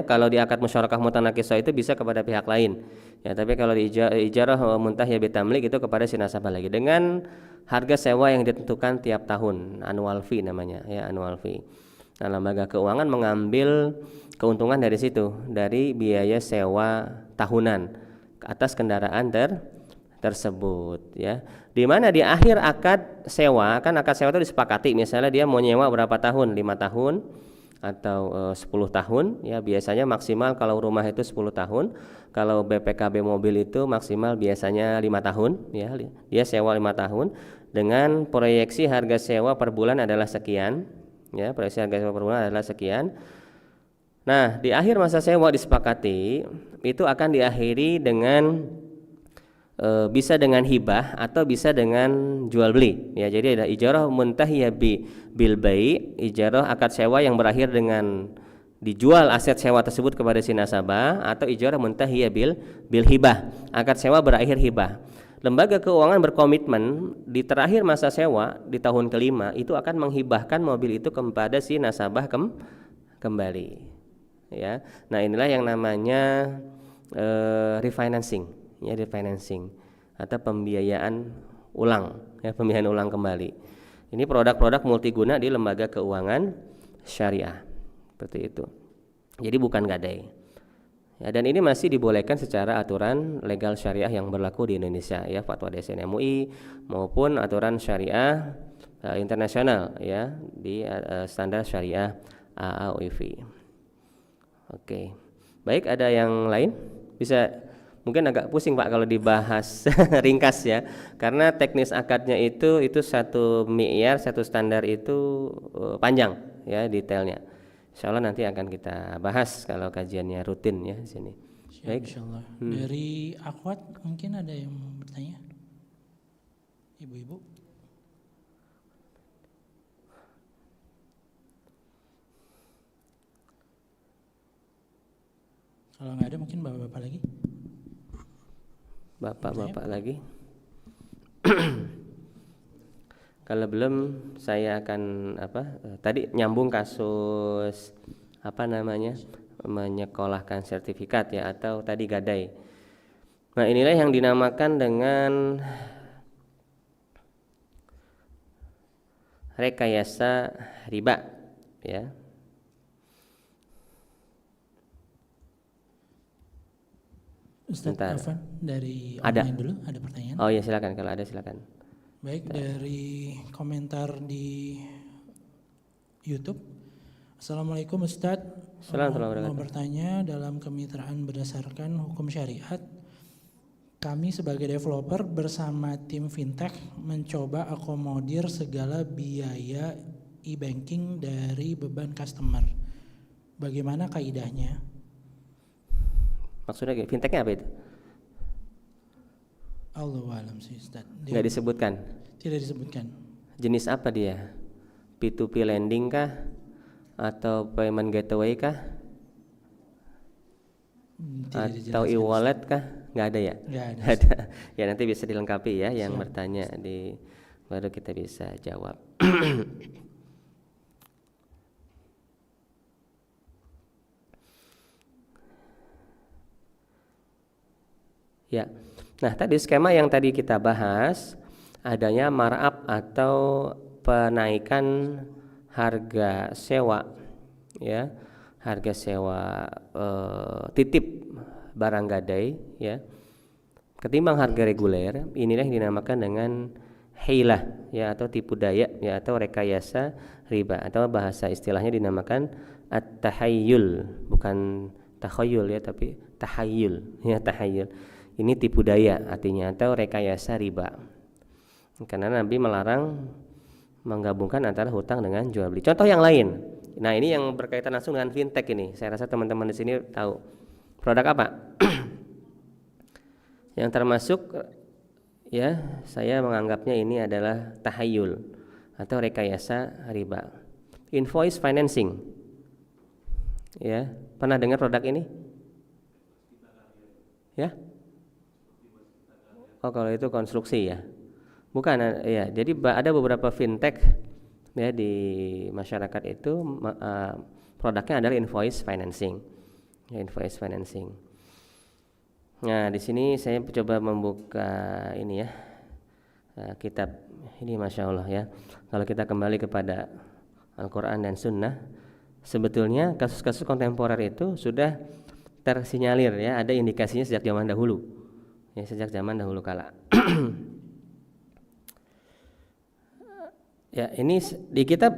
kalau di akad musyarakah mutanakisah itu bisa kepada pihak lain ya, tapi kalau di ijarah muntahiyah bitamlik itu kepada si nasabah lagi dengan harga sewa yang ditentukan tiap tahun, annual fee namanya ya, annual fee. Nah, lembaga keuangan mengambil keuntungan dari situ, dari biaya sewa tahunan atas kendaraan tersebut ya. Di mana di akhir akad sewa, kan akad sewa itu disepakati, misalnya dia mau nyewa berapa tahun, 5 tahun atau 10 tahun ya, biasanya maksimal kalau rumah itu 10 tahun, kalau BPKB mobil itu maksimal biasanya 5 tahun ya, dia sewa 5 tahun dengan proyeksi harga sewa per bulan adalah sekian ya, proyeksi harga sewa per bulan adalah sekian. Nah, di akhir masa sewa disepakati itu akan diakhiri dengan bisa dengan hibah atau bisa dengan jual beli ya. Jadi ada ijarah muntahiyah bil bai', ijarah akad sewa yang berakhir dengan dijual aset sewa tersebut kepada si nasabah, atau ijarah muntahiyah bil hibah, akad sewa berakhir hibah. Lembaga keuangan berkomitmen di terakhir masa sewa di tahun kelima itu akan menghibahkan mobil itu kepada si nasabah kembali ya. Nah, inilah yang namanya refinancing ya, refinancing atau pembiayaan ulang ya, pembiayaan ulang kembali. Ini produk-produk multiguna di lembaga keuangan syariah seperti itu. Jadi bukan gadai. Ya, dan ini masih dibolehkan secara aturan legal syariah yang berlaku di Indonesia ya, fatwa DSN MUI maupun aturan syariah internasional ya di standar syariah AAOIV. Oke. Baik, ada yang lain? Bisa. Mungkin agak pusing Pak kalau dibahas ringkas ya, karena teknis akadnya itu satu mi'yar, satu standar itu panjang ya detailnya. Insyaallah nanti akan kita bahas kalau kajiannya rutin ya di sini. Baik. Insyaallah. Dari Akwat mungkin ada yang mau bertanya? Ibu-ibu? Kalau nggak ada mungkin bapak-bapak lagi. Bapak-bapak lagi. Kalau belum, saya akan tadi nyambung kasus menyekolahkan sertifikat ya, atau tadi gadai. Nah, inilah yang dinamakan dengan rekayasa riba ya. Ustadz Bentar. Afan dari Ada. online dulu, ada pertanyaan. Oh iya, silakan, kalau ada silakan. Baik, dari komentar di YouTube. Assalamualaikum Ustadz. Assalamualaikum Mau bertanya, dalam kemitraan berdasarkan hukum syariat, kami sebagai developer bersama tim fintech mencoba akomodir segala biaya e-banking dari beban customer. Bagaimana kaidahnya? Maksudnya fintechnya apa itu? Allahu a'lam sih Ustaz. Nggak disebutkan. Tidak disebutkan. Jenis apa dia? P2P lending kah? Atau payment gateway kah? Tidak Atau dijelaskan. e-wallet kah? Nggak ada ya? Nggak ada. Nggak ada. Ya, nanti bisa dilengkapi ya yang Siap. bertanya baru kita bisa jawab. Ya. Nah, tadi skema yang tadi kita bahas, adanya markup atau penaikan harga sewa ya. Harga sewa titip barang gadai ya. Ketimbang harga reguler, inilah yang dinamakan dengan hilah ya, atau tipu daya ya, atau rekayasa riba, atau bahasa istilahnya dinamakan at-tahayyul, bukan takhayul ya, tapi tahayyul ya, tahayyul. Ini tipu daya artinya, atau rekayasa riba. Karena Nabi melarang menggabungkan antara hutang dengan jual beli. Contoh yang lain. Nah, ini yang berkaitan langsung dengan fintech ini. Saya rasa teman-teman di sini tahu. Produk apa? Yang termasuk ya, saya menganggapnya ini adalah tahayyul atau rekayasa riba. Invoice financing. Ya, pernah dengar produk ini? Ya? Oh, kalau itu konstruksi ya. Bukan ya. Jadi ada beberapa fintech ya di masyarakat itu produknya adalah invoice financing. Ya, invoice financing. Nah, di sini saya coba membuka ini ya, kitab ini, masya Allah ya. Kalau kita kembali kepada Al-Quran dan Sunnah, sebetulnya kasus-kasus kontemporer itu sudah tersinyalir ya, ada indikasinya sejak zaman dahulu ya, sejak zaman dahulu kala. Ya, ini di kitab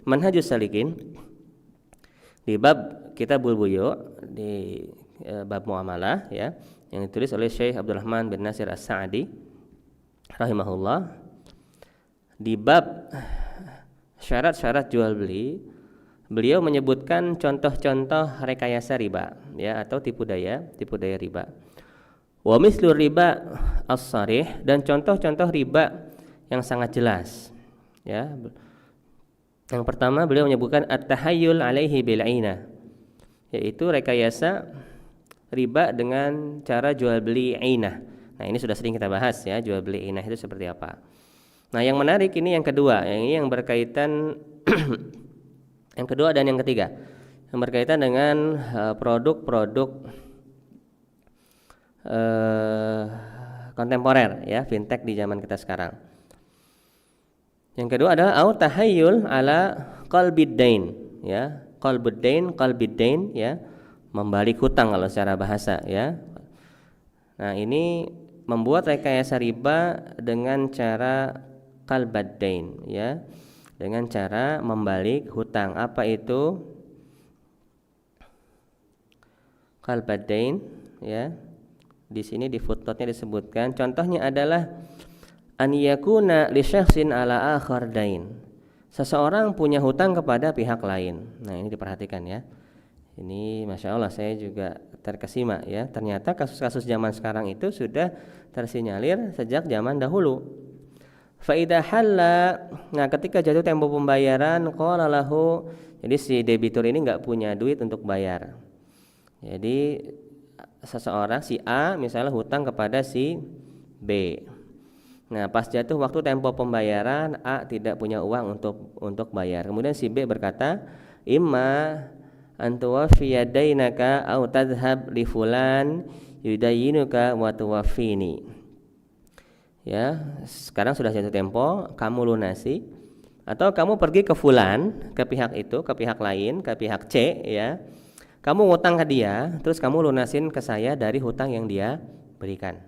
Manhajus Salikin di bab Kitabul Buyu, di bab muamalah ya, yang ditulis oleh Syekh Abdurrahman bin Nasir As-Sa'di rahimahullah. Di bab syarat-syarat jual beli, beliau menyebutkan contoh-contoh rekayasa riba ya, atau tipu daya riba. Wa mislu riba as-sarih, dan contoh-contoh riba yang sangat jelas ya. Yang pertama beliau menyebutkan at-tahayyul alaihi bil 'ainah, yaitu rekayasa riba dengan cara jual beli 'ainah. Nah, ini sudah sering kita bahas ya, jual beli 'ainah itu seperti apa. Nah, yang menarik ini yang kedua, ini yang berkaitan yang kedua dan yang ketiga, yang berkaitan dengan produk-produk kontemporer ya, fintech di zaman kita sekarang. Yang kedua adalah au tahayyul ala qalbid dain ya, qalbud dain ya, membalik hutang kalau secara bahasa ya. Nah, ini membuat rekayasa riba dengan cara qalbad dain ya, dengan cara membalik hutang. Apa itu qalbad dain ya? Di sini di footnote-nya disebutkan, contohnya adalah an yakuna li syakhsin ala akhar dain. Seseorang punya hutang kepada pihak lain. Nah, ini diperhatikan ya. Ini masya Allah, saya juga terkesima ya. Ternyata kasus-kasus zaman sekarang itu sudah tersinyalir sejak zaman dahulu. Fa idza halla, nah ketika jatuh tempo pembayaran, qala lahu, jadi si debitur ini enggak punya duit untuk bayar. Jadi seseorang si A misalnya hutang kepada si B. Nah, pas jatuh waktu tempo pembayaran, A tidak punya uang untuk bayar. Kemudian si B berkata, imma an tuwaffiya dainaka aw tadhhab li fulan yudayyinuka wa tuwaffini. Ya, sekarang sudah jatuh tempo, kamu lunasi atau kamu pergi ke fulan, ke pihak itu, ke pihak lain, ke pihak C ya. Kamu ngutang ke dia, terus kamu lunasin ke saya dari hutang yang dia berikan.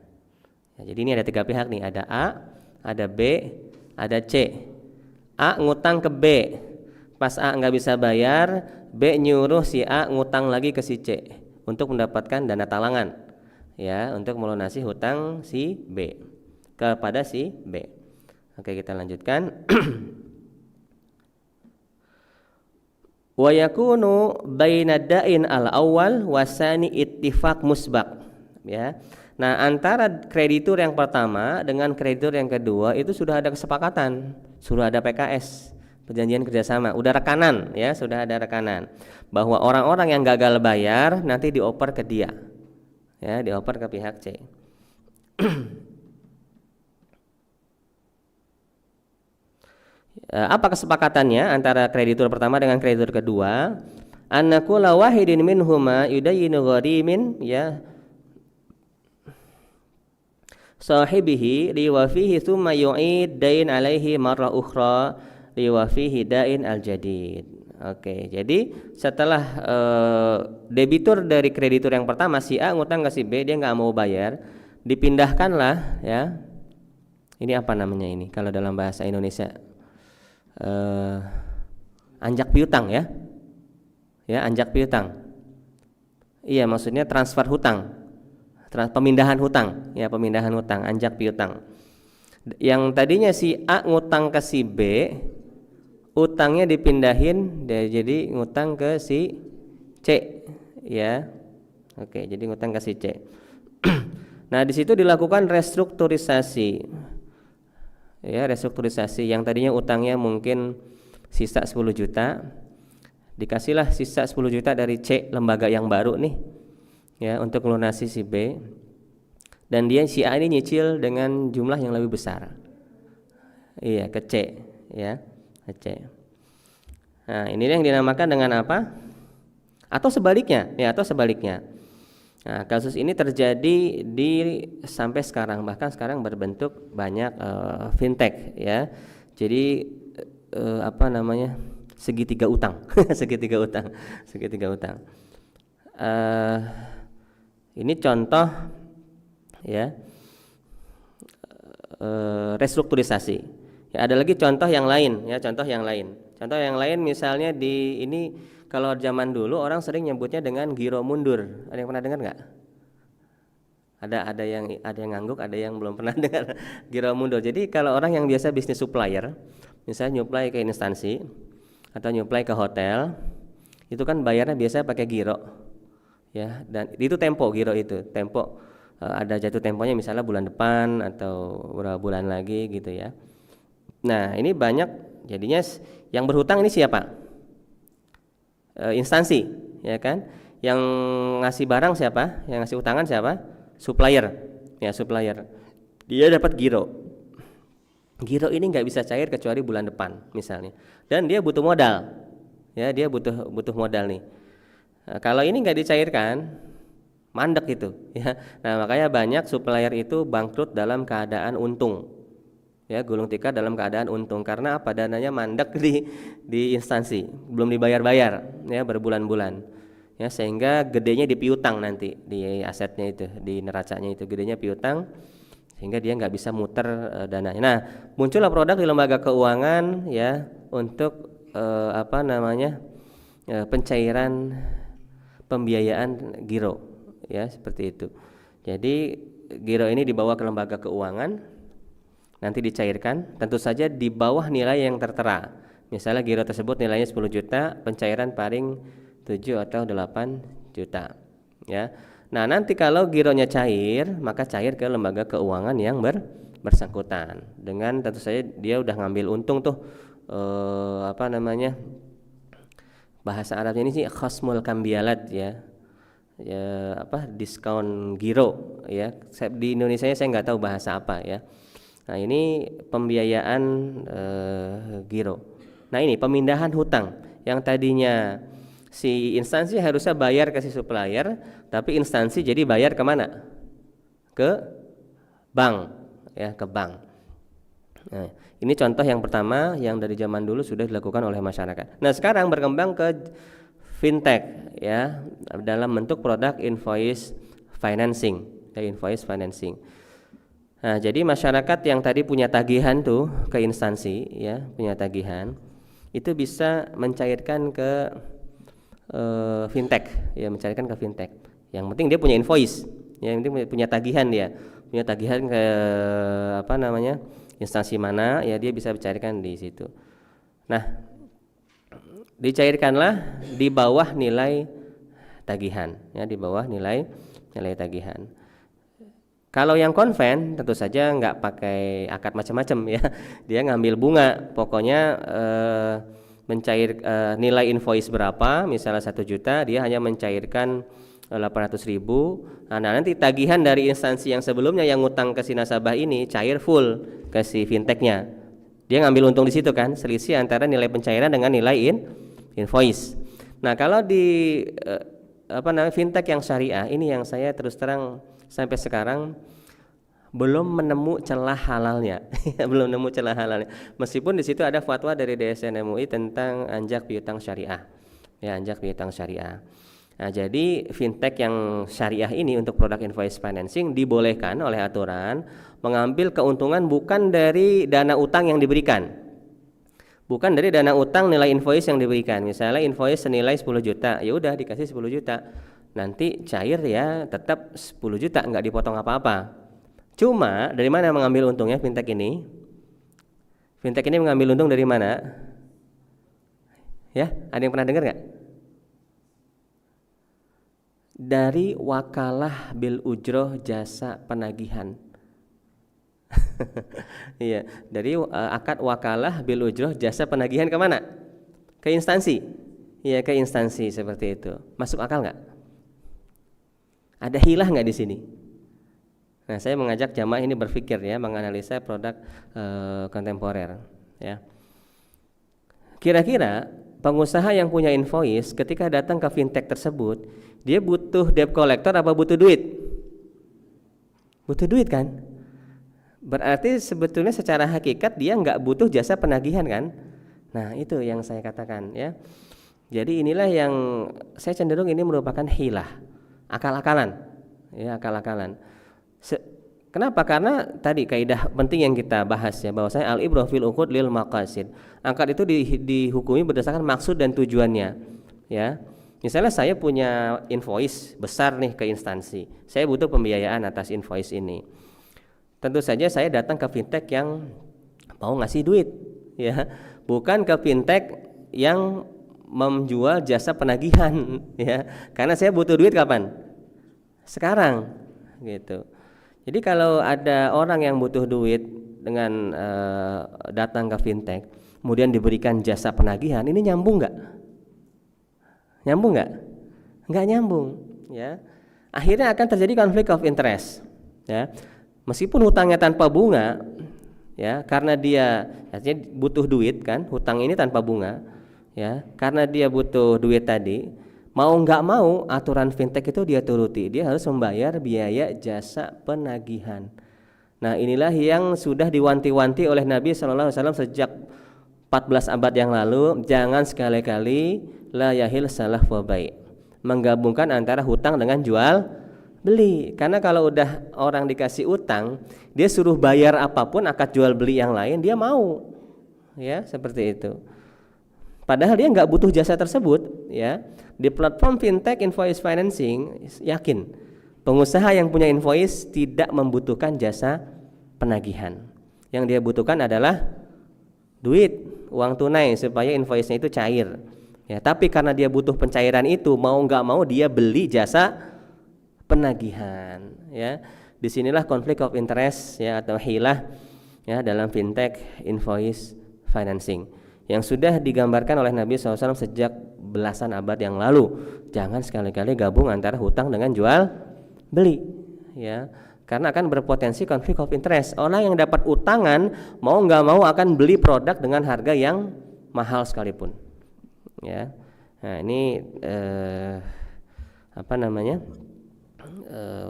Ya, jadi ini ada 3 pihak nih, ada A, ada B, ada C. A ngutang ke B, pas A nggak bisa bayar, B nyuruh si A ngutang lagi ke si C untuk mendapatkan dana talangan, ya, untuk melunasi hutang si B kepada si B. Oke, kita lanjutkan. Wa yakunu baina da'in al-awwal wasani ittifaq musbaq, ya. Nah, antara kreditur yang pertama dengan kreditur yang kedua itu sudah ada kesepakatan, sudah ada PKS, perjanjian kerjasama, udah rekanan ya, sudah ada rekanan bahwa orang-orang yang gagal bayar nanti dioper ke dia, ya, dioper ke pihak C. Apa kesepakatannya antara kreditur pertama dengan kreditur kedua? Annakula wahidin minhuma yudayyinu gharimin, ya, sahibihi liwafihi thumma yu'id dain alaihi marra ukhra liwafihi dain al-jadid. Oke, jadi setelah debitur dari kreditur yang pertama si A ngutang ke si B, dia nggak mau bayar, dipindahkanlah, ya. Ini apa namanya ini kalau dalam bahasa Indonesia? Anjak piutang, ya. Ya, anjak piutang. Iya, maksudnya transfer hutang. Pemindahan hutang, ya, pemindahan hutang, anjak piutang. Yang tadinya si A ngutang ke si B, utangnya dipindahin jadi ngutang ke si C, ya. Oke, jadi ngutang ke si C. Nah, di situ dilakukan restrukturisasi. Ya, restrukturisasi. Yang tadinya utangnya mungkin sisa 10 juta, dikasihlah sisa 10 juta dari C, lembaga yang baru nih, ya, untuk melunasi si B, dan dia si A ini nyicil dengan jumlah yang lebih besar, iya, ke C, ya, ke C. Nah, ini yang dinamakan dengan apa? Atau sebaliknya, ya, atau sebaliknya. Nah, kasus ini terjadi di sampai sekarang, bahkan sekarang berbentuk banyak fintech, ya. Jadi apa namanya, segitiga utang, segitiga utang, segitiga utang. Ini contoh, ya, restrukturisasi. Ya, ada lagi contoh yang lain, ya, contoh yang lain. Contoh yang lain misalnya di ini, kalau zaman dulu orang sering nyebutnya dengan giro mundur. Ada yang pernah dengar nggak? Ada yang ngangguk, ada yang belum pernah dengar giro mundur. Jadi kalau orang yang biasa bisnis supplier, misalnya nyuplai ke instansi atau nyuplai ke hotel, itu kan bayarnya biasa pakai giro, ya, dan itu tempo, giro itu tempo, ada jatuh temponya misalnya bulan depan atau beberapa bulan lagi gitu, ya. Nah, ini banyak jadinya yang berhutang ini siapa? Instansi, ya kan. Yang ngasih barang siapa? Yang ngasih utangan siapa? Supplier, ya, supplier. Dia dapat giro. Giro ini nggak bisa cair kecuali bulan depan misalnya, dan dia butuh modal, ya, dia butuh modal nih. Nah, kalau ini nggak dicairkan, mandek itu, ya. Nah, makanya banyak supplier itu bangkrut dalam keadaan untung, ya, gulung tikar dalam keadaan untung. Karena apa? Dananya mandek di instansi, belum dibayar-bayar, ya, berbulan-bulan, ya, sehingga gedenya di piutang nanti di asetnya itu, di neracanya itu gedenya piutang, sehingga dia nggak bisa muter dananya. Nah, muncullah produk di lembaga keuangan, ya, untuk apa namanya, pencairan pembiayaan giro, ya, seperti itu. Jadi giro ini dibawa ke lembaga keuangan, nanti dicairkan, tentu saja di bawah nilai yang tertera. Misalnya giro tersebut nilainya 10 juta, pencairan paling 7 atau 8 juta, ya. Nah, nanti kalau gironya cair, maka cair ke lembaga keuangan yang bersangkutan. Dengan tentu saja dia udah ngambil untung tuh, apa namanya, bahasa Arabnya ini sih khasmul kambialat, ya, ya, apa, diskon giro, ya. Di Indonesia saya nggak tahu bahasa apa, ya. Nah, ini pembiayaan giro. Nah, ini pemindahan hutang yang tadinya si instansi harusnya bayar ke si supplier, tapi instansi jadi bayar kemana? Ke bank, ya, ke bank. Nah, ini contoh yang pertama yang dari zaman dulu sudah dilakukan oleh masyarakat. Nah, sekarang berkembang ke fintech, ya, dalam bentuk produk invoice financing, ya, invoice financing. Nah, jadi masyarakat yang tadi punya tagihan tuh ke instansi, ya, punya tagihan, itu bisa mencairkan ke fintech, ya, mencairkan ke fintech. Yang penting dia punya invoice, ya, yang penting punya tagihan, dia punya tagihan ke apa namanya, instansi mana, ya, dia bisa mencairkan di situ. Nah, dicairkanlah di bawah nilai tagihan, ya, di bawah nilai tagihan. Kalau yang konven tentu saja nggak pakai akad macam-macam, ya, dia ngambil bunga, pokoknya mencair nilai invoice berapa, misalnya 1 juta, dia hanya mencairkan 800.000. Nah, nanti tagihan dari instansi yang sebelumnya yang ngutang ke si nasabah ini cair full ke si fintechnya. Dia ngambil untung di situ kan, selisih antara nilai pencairan dengan nilai invoice. Nah, kalau di fintech yang syariah ini yang saya terus terang sampai sekarang belum menemu celah halalnya. Belum nemu celah halalnya. Meskipun di situ ada fatwa dari DSN MUI tentang anjak piutang syariah. Ya, anjak piutang syariah. Nah, jadi fintech yang syariah ini untuk produk invoice financing dibolehkan oleh aturan mengambil keuntungan bukan dari dana utang yang diberikan. Bukan dari dana utang nilai invoice yang diberikan. Misalnya invoice senilai 10 juta, ya udah dikasih 10 juta. Nanti cair ya tetap 10 juta, nggak dipotong apa-apa. Cuma dari mana mengambil untungnya fintech ini? Fintech ini mengambil untung dari mana? Ya, ada yang pernah dengar nggak? Dari wakalah bil ujroh jasa penagihan. Iya, dari akad wakalah bil ujroh jasa penagihan kemana? Ke instansi. Iya, ke instansi seperti itu. Masuk akal nggak? Ada hilah nggak di sini? Nah, saya mengajak jamaah ini berpikir, ya, menganalisa produk kontemporer, ya. Kira-kira pengusaha yang punya invoice ketika datang ke fintech tersebut, dia butuh debt collector apa butuh duit? Butuh duit kan? Berarti sebetulnya secara hakikat dia nggak butuh jasa penagihan kan? Nah, itu yang saya katakan, ya. Jadi inilah yang saya cenderung ini merupakan hilah, akal-akalan, ya, akal-akalan. Kenapa? Karena tadi kaidah penting yang kita bahas, ya, bahwasanya al-ibrah fil uqud lil maqasid. Akad itu dihukumi berdasarkan maksud dan tujuannya, ya. Misalnya saya punya invoice besar nih ke instansi, saya butuh pembiayaan atas invoice ini. Tentu saja saya datang ke fintech yang mau ngasih duit, ya, bukan ke fintech yang menjual jasa penagihan, ya. Karena saya butuh duit kapan? Sekarang, gitu. Jadi kalau ada orang yang butuh duit dengan datang ke fintech, kemudian diberikan jasa penagihan, ini nyambung nggak? Nyambung nggak? Nggak nyambung, ya. Akhirnya akan terjadi konflik of interest, ya. Meskipun hutangnya tanpa bunga, ya, karena dia artinya butuh duit kan, hutang ini tanpa bunga, ya, karena dia butuh duit tadi. Mau nggak mau aturan fintech itu dia turuti, dia harus membayar biaya jasa penagihan. Nah, inilah yang sudah diwanti-wanti oleh Nabi SAW sejak 14 abad yang lalu, jangan sekali-kali la yahil salah wa bai', menggabungkan antara hutang dengan jual beli. Karena kalau udah orang dikasih utang, dia suruh bayar apapun akad jual beli yang lain dia mau, ya, seperti itu. Padahal dia nggak butuh jasa tersebut, ya. Di platform fintech invoice financing, yakin pengusaha yang punya invoice tidak membutuhkan jasa penagihan. Yang dia butuhkan adalah duit, uang tunai supaya invoice-nya itu cair, ya. Tapi karena dia butuh pencairan itu, mau nggak mau dia beli jasa penagihan, ya. Disinilah konflik of interest, ya, atau hilah, ya, dalam fintech invoice financing yang sudah digambarkan oleh Nabi SAW sejak belasan abad yang lalu. Jangan sekali-kali gabung antara hutang dengan jual beli, ya. karena akan berpotensi konflik of interest. Orang yang dapat utangan mau nggak mau akan beli produk dengan harga yang mahal sekalipun, ya. Nah ini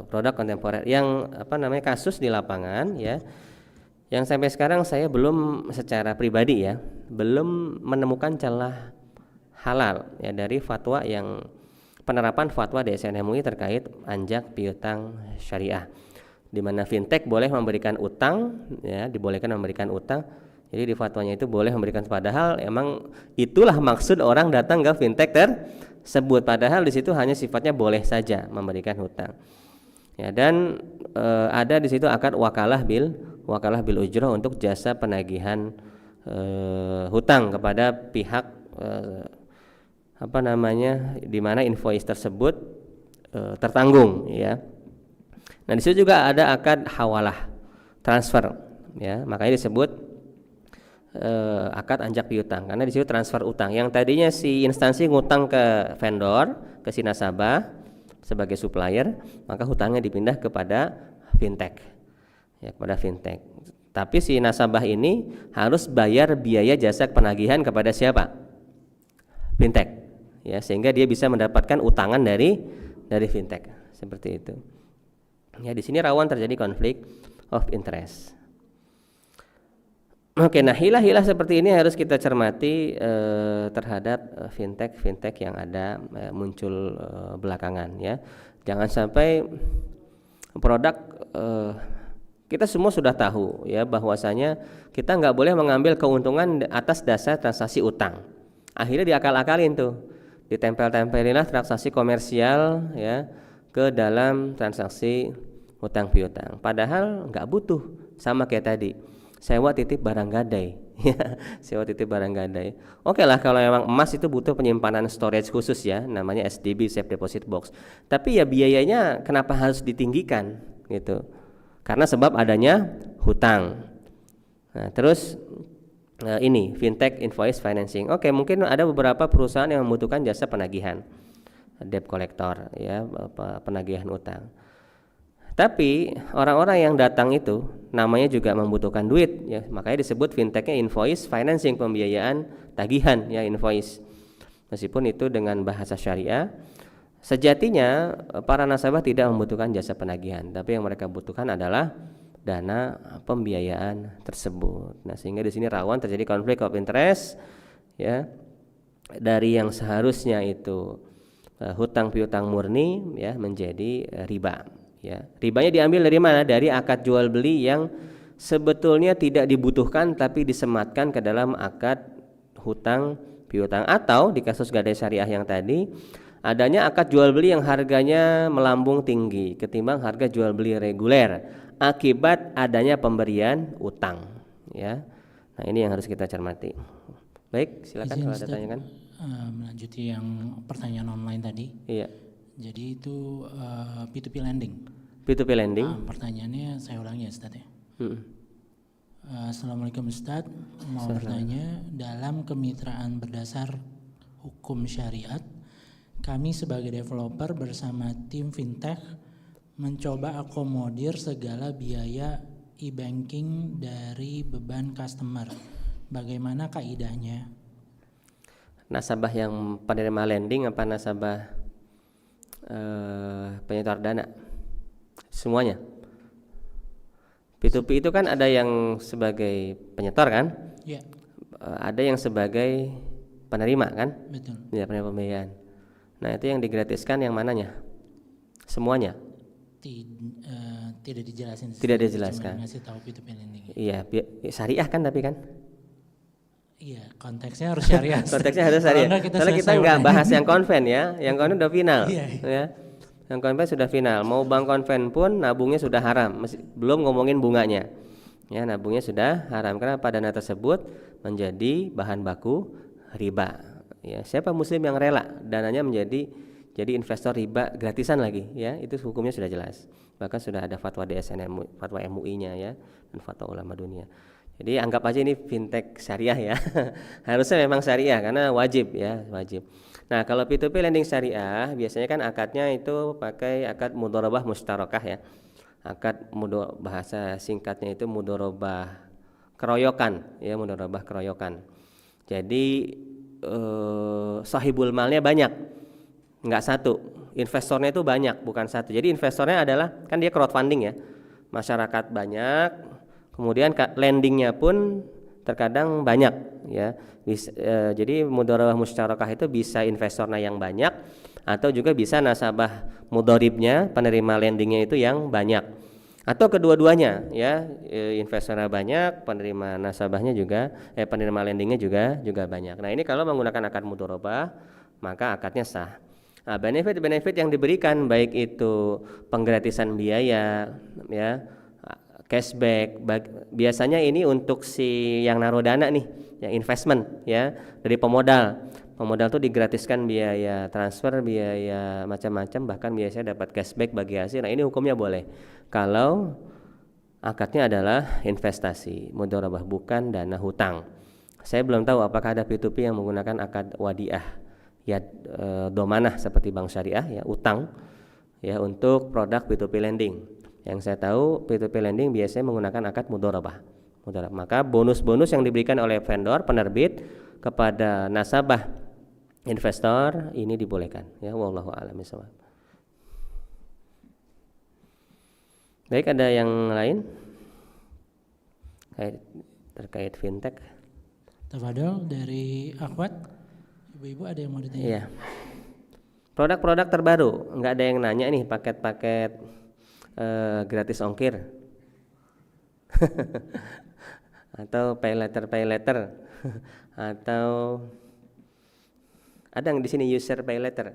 produk kontemporer yang kasus di lapangan, ya, yang sampai sekarang saya belum secara pribadi ya belum menemukan celah halal ya dari fatwa yang penerapan fatwa DSN MUI terkait anjak piutang syariah, di mana fintech boleh memberikan utang, ya, dibolehkan memberikan utang. Jadi di fatwanya itu boleh memberikan, padahal emang itulah maksud orang datang ke fintech tersebut, padahal di situ hanya sifatnya boleh saja memberikan hutang. Ya, dan ada di situ akad wakalah bil ujroh untuk jasa penagihan hutang kepada pihak di mana invoice tersebut tertanggung, ya. Nah, di situ juga ada akad hawalah transfer, ya, makanya disebut akad anjak piutang karena di situ transfer utang. Yang tadinya si instansi ngutang ke vendor, ke si nasabah sebagai supplier, maka hutangnya dipindah kepada fintech, ya, kepada fintech. Tapi si nasabah ini harus bayar biaya jasa penagihan kepada siapa? Fintech, ya, sehingga dia bisa mendapatkan utangan dari fintech, seperti itu. Ya, di sini rawan terjadi konflik of interest. Oke, nah hilah-hilah seperti ini harus kita cermati terhadap fintech yang ada muncul belakangan, ya. Jangan sampai produk kita semua sudah tahu, ya, bahwasanya kita nggak boleh mengambil keuntungan atas dasar transaksi utang. Akhirnya diakal-akalin tuh, ditempel-tempelinlah transaksi komersial, ya, ke dalam transaksi hutang piutang. Padahal nggak butuh, sama kayak tadi. Sewa titip barang gadai, ya, sewa titip barang gadai. Oke lah kalau memang emas itu butuh penyimpanan storage khusus, ya, namanya SDB, safe deposit box. Tapi ya biayanya kenapa harus ditinggikan gitu? Karena sebab adanya hutang. Nah, terus ini fintech invoice financing. Oke, mungkin ada beberapa perusahaan yang membutuhkan jasa penagihan, debt collector, ya, penagihan utang. Tapi orang-orang yang datang itu namanya juga membutuhkan duit, ya, makanya disebut fintechnya invoice financing, pembiayaan tagihan, ya, invoice. Meskipun itu dengan bahasa syariah, sejatinya para nasabah tidak membutuhkan jasa penagihan, tapi yang mereka butuhkan adalah dana pembiayaan tersebut. Nah, sehingga di sini rawan terjadi konflik of interest, ya, dari yang seharusnya itu hutang piutang murni, ya, menjadi riba. Ya, ribanya diambil dari mana? Dari akad jual beli yang sebetulnya tidak dibutuhkan tapi disematkan ke dalam akad hutang piutang, atau di kasus gadai syariah yang tadi adanya akad jual beli yang harganya melambung tinggi ketimbang harga jual beli reguler akibat adanya pemberian utang, ya. Nah, ini yang harus kita cermati. Baik, silakan kalau ada tanya kan. Melanjuti yang pertanyaan online tadi. Iya. Jadi itu P2P lending. P2P lending. Pertanyaannya saya ulangi ya, Ustaz, ya. Assalamualaikum Ustaz, mau bertanya, dalam kemitraan berdasar hukum syariat, kami sebagai developer bersama tim fintech mencoba akomodir segala biaya e-banking dari beban customer. Bagaimana kaidahnya? Nasabah yang penerima lending apa nasabah penyetor dana? Semuanya. P2P itu kan ada yang sebagai penyetor kan? Ya. Ada yang sebagai penerima kan? Betul. Ya, penerima pembiayaan. Nah, itu yang digratiskan yang mananya? Semuanya? Tidak dijelasin. Tidak dijelaskan. Cuma ngasih tahu P2P lending. Iya, syariah kan tapi kan? Iya, konteksnya harus syariah. Konteksnya harus syariah. Kalau kita nggak bahas yang konven, ya, yang konven udah final, ya. Yang konven sudah final. Mau bank konven pun nabungnya sudah haram, belum ngomongin bunganya. Ya, nabungnya sudah haram karena pada dana tersebut menjadi bahan baku riba. Ya, siapa muslim yang rela dananya jadi investor riba gratisan lagi, ya, itu hukumnya sudah jelas. Bahkan sudah ada fatwa DSN MUI, fatwa MUI-nya, ya, dan fatwa ulama dunia. Jadi anggap aja ini fintech syariah, ya. Harusnya memang syariah karena wajib, ya, wajib. Nah, kalau P2P lending syariah biasanya kan akadnya itu pakai akad mudharabah mustarakah, ya. Akad bahasa singkatnya itu mudharabah keroyokan, ya, mudharabah keroyokan. Jadi sahibul malnya banyak, nggak satu. Investornya itu banyak, bukan satu. Jadi investornya adalah, kan dia crowdfunding ya, masyarakat banyak, kemudian lendingnya pun terkadang banyak, ya. Jadi mudharabah musyarakah itu bisa investornya yang banyak, atau juga bisa nasabah mudharibnya, penerima lendingnya itu yang banyak, atau kedua-duanya, ya, investornya banyak, penerima nasabahnya juga, penerima lendingnya juga banyak. Nah, ini kalau menggunakan akad mudharabah maka akadnya sah. Nah, benefit-benefit yang diberikan baik itu penggratisan biaya, ya, cashback, biasanya ini untuk si yang naruh dana nih, yang investment, ya, dari pemodal tuh digratiskan biaya transfer, biaya macam-macam, bahkan biasanya dapat cashback bagi hasil. Nah, ini hukumnya boleh kalau akadnya adalah investasi mudharabah, bukan dana hutang. Saya belum tahu apakah ada P2P yang menggunakan akad wadiah, ya, domanah seperti bank syariah, ya, utang, ya, untuk produk P2P lending. Yang saya tahu P2P lending biasanya menggunakan akad mudharabah. Maka bonus-bonus yang diberikan oleh vendor penerbit kepada nasabah investor ini dibolehkan, ya, wallahu a'lam bishawab. Baik, ada yang lain terkait fintech? Tafadhol dari Akhwat, ibu-ibu ada yang mau ditanya? Iya. Produk-produk terbaru, nggak ada yang nanya nih, paket-paket gratis ongkir atau pay letter atau ada yang di sini user pay letter.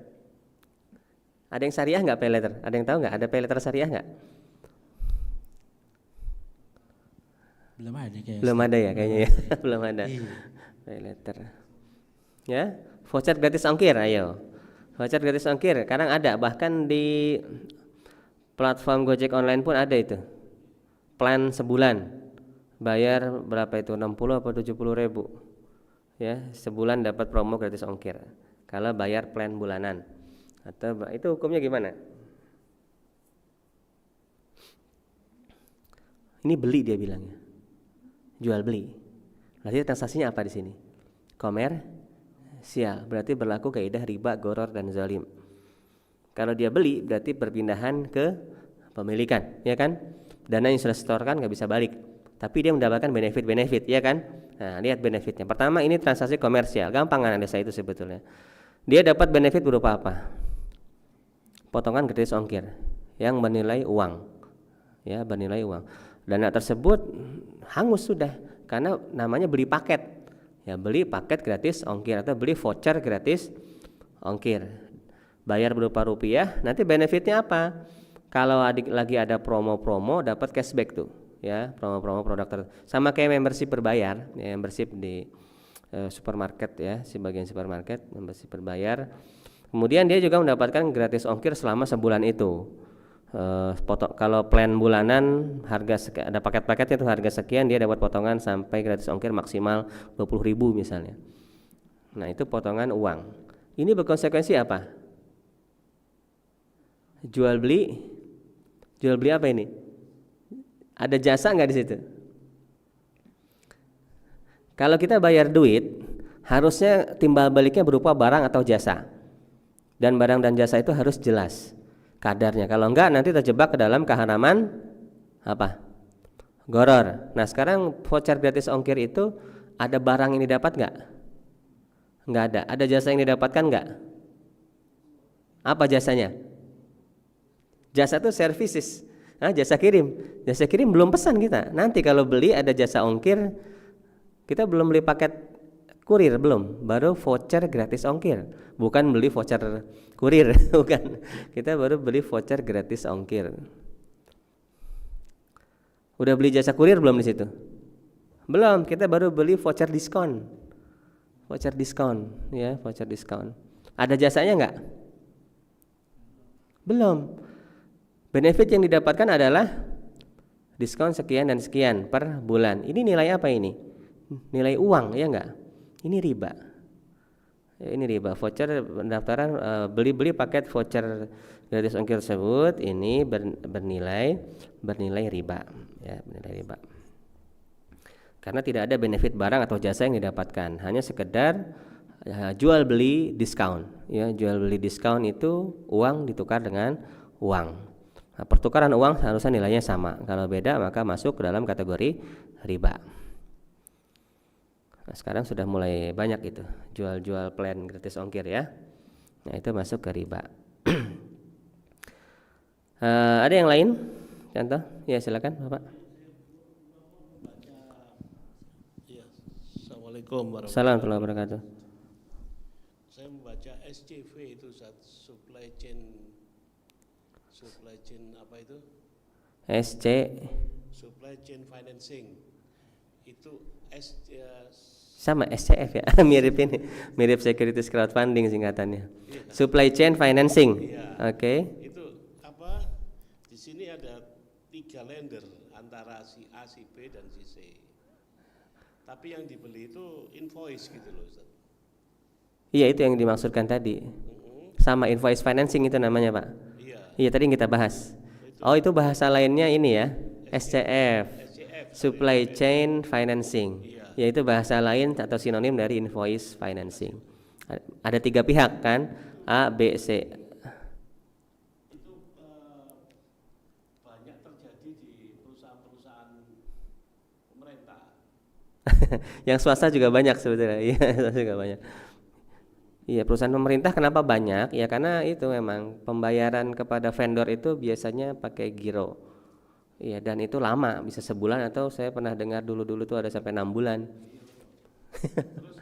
Ada yang syariah nggak pay letter? Ada yang tahu nggak? Ada pay letter syariah nggak? Belum ada kayaknya. Belum ada ya kayaknya ya. Belum ada. Pay letter. Ya, voucher gratis ongkir, ayo. Voucher gratis ongkir, sekarang ada, bahkan di platform Gojek online pun ada itu. Plan sebulan. Bayar berapa itu? 60 atau 70 ribu. Ya, sebulan dapat promo gratis ongkir. Kalau bayar plan bulanan. Atau itu hukumnya gimana? Ini beli dia bilangnya. Jual beli. Berarti transaksinya apa di sini? Komersial. Berarti berlaku kaidah riba, gharar, dan zalim. Kalau dia beli berarti perpindahan ke pemilikan, ya kan? Dana yang sudah setorkan nggak bisa balik, tapi dia mendapatkan benefit, ya kan? Nah, lihat benefitnya. Pertama, ini transaksi komersial, gampang analisa itu sebetulnya. Dia dapat benefit berupa apa? Potongan gratis ongkir yang bernilai uang, ya, bernilai uang. Dana tersebut hangus sudah, karena namanya beli paket, ya, beli paket gratis ongkir atau beli voucher gratis ongkir. Bayar berupa rupiah, nanti benefitnya apa? Kalau lagi ada promo-promo dapat cashback tuh, ya, promo-promo produk sama kayak membership berbayar, ya, membership di supermarket, ya, sebagian supermarket membership berbayar. Kemudian dia juga mendapatkan gratis ongkir selama sebulan itu. Kalau plan bulanan ada paket-paketnya tuh harga sekian, dia dapat potongan sampai gratis ongkir maksimal 20.000 misalnya. Nah, itu potongan uang. Ini berkonsekuensi apa? Jual beli apa ini? Ada jasa nggak di situ? Kalau kita bayar duit, harusnya timbal baliknya berupa barang atau jasa. Dan barang dan jasa itu harus jelas kadarnya. Kalau enggak nanti terjebak ke dalam keharaman apa? Gharar. Nah, sekarang voucher gratis ongkir itu ada barang yang didapat nggak? Nggak ada. Ada jasa yang didapatkan nggak? Apa jasanya? Jasa itu services. Nah, jasa kirim. Jasa kirim belum pesan kita. Nanti kalau beli ada jasa ongkir, kita belum beli paket kurir, belum, baru voucher gratis ongkir, bukan beli voucher kurir, bukan. Kita baru beli voucher gratis ongkir. Udah beli jasa kurir belum di situ? Belum, kita baru beli voucher diskon. Voucher diskon, ya, voucher diskon. Ada jasanya enggak? Belum. Benefit yang didapatkan adalah diskon sekian dan sekian per bulan. Ini nilai apa ini? Nilai uang, ya enggak? Ini riba. Ini riba. Voucher pendaftaran beli paket voucher gratis ongkir tersebut ini bernilai riba, ya, bernilai riba. Karena tidak ada benefit barang atau jasa yang didapatkan, hanya sekedar jual beli diskon, ya. Jual beli diskon itu uang ditukar dengan uang. Nah, pertukaran uang harusnya nilainya sama. Kalau beda maka masuk ke dalam kategori riba. Nah, sekarang sudah mulai banyak itu jual-jual plan gratis ongkir, ya. Nah, itu masuk ke riba. Ada yang lain? Contoh? Ya, silakan, Bapak. Ya, Assalamualaikum Assalamualaikum warahmatullahi wabarakatuh. Saya membaca SCV itu supply chain apa itu? Supply chain financing. Itu sama SCF ya. mirip securities crowdfunding singkatannya. Iya. Supply chain financing. Iya. Oke. Itu apa? Di sini ada 3 lender antara si A, si B dan si C. Tapi yang dibeli itu invoice gitu loh, Ustaz. Iya, itu yang dimaksudkan tadi. Sama invoice financing itu namanya, Pak. Iya. Iya, tadi yang kita bahas. Oh, itu bahasa lainnya ini ya. SCF. Supply chain financing. Iya. Yaitu bahasa lain atau sinonim dari invoice financing. Ada 3 pihak kan? A, B, C. Itu banyak terjadi di perusahaan-perusahaan pemerintah. Yang swasta juga banyak sebetulnya. Iya, swasta juga banyak. Iya, perusahaan pemerintah kenapa banyak? Ya karena itu memang pembayaran kepada vendor itu biasanya pakai giro. Iya, dan itu lama, bisa sebulan atau saya pernah dengar dulu tuh ada sampai 6 bulan. Terus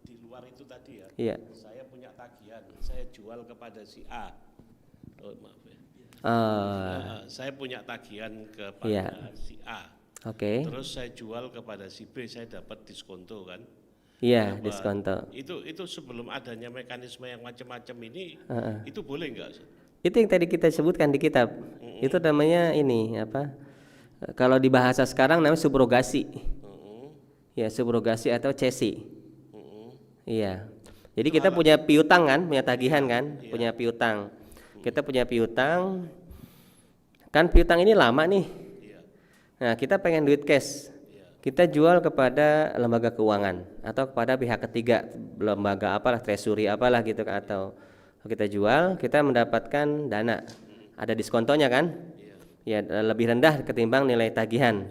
di luar itu tadi ya. Iya. Saya punya tagihan, saya jual kepada si A. Oh, maaf ya. Saya punya tagihan kepada Iya. si A. Oke. Terus saya jual kepada si B, saya dapat diskonto kan. Iya, Apa, diskonto. Itu sebelum adanya mekanisme yang macam-macam ini, itu boleh nggak? Itu yang tadi kita sebutkan di kitab. Itu namanya ini apa? Kalau di bahasa sekarang namanya subrogasi. Ya, subrogasi atau cesi. Iya. Jadi kita punya piutang kan, punya tagihan kan, punya piutang. Kita punya piutang. Kan piutang ini lama nih. Nah, kita pengen duit cash. Kita jual kepada lembaga keuangan atau kepada pihak ketiga, lembaga apalah, treasury apalah gitu, atau kita jual, kita mendapatkan dana. Ada diskontonya kan? Ya, lebih rendah ketimbang nilai tagihan.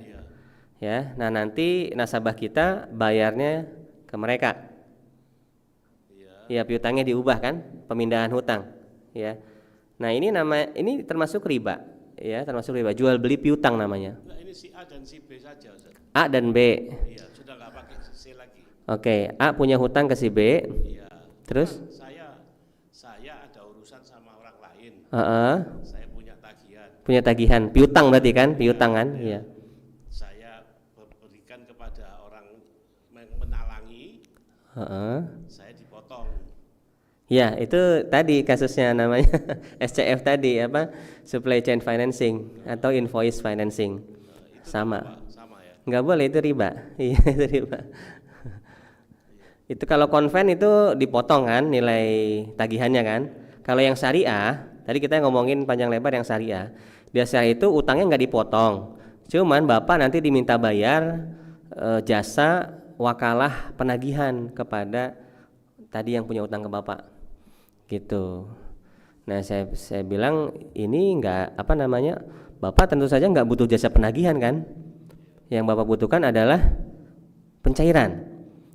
Ya, nah nanti nasabah kita bayarnya ke mereka. Ya, piutangnya diubah kan, pemindahan hutang. Ya, nah ini termasuk riba. Ya, termasuk riba. Jual beli piutang namanya. Nah, ini si A dan si B saja, Ustaz. A dan B. Iya, sudah nggak pakai C lagi. Oke, A punya hutang ke si B. Iya. Terus? Saya ada urusan sama orang lain. Saya punya tagihan. Punya tagihan, piutang berarti kan, piutang kan? Iya. Saya berikan kepada orang yang menalangi. Saya dipotong. Ya, itu tadi kasusnya namanya SCF tadi apa? Supply chain financing atau invoice financing. Sama ya. Nggak boleh, itu riba. Iya, itu riba. Itu kalau konven itu dipotong kan nilai tagihannya kan. Kalau yang syariah, tadi kita ngomongin panjang lebar yang syariah. Biasanya itu utangnya nggak dipotong. Cuman Bapak nanti diminta bayar jasa wakalah penagihan kepada tadi yang punya utang ke Bapak. Gitu. Nah, saya bilang ini nggak apa namanya? Bapak tentu saja nggak butuh jasa penagihan kan? Yang Bapak butuhkan adalah pencairan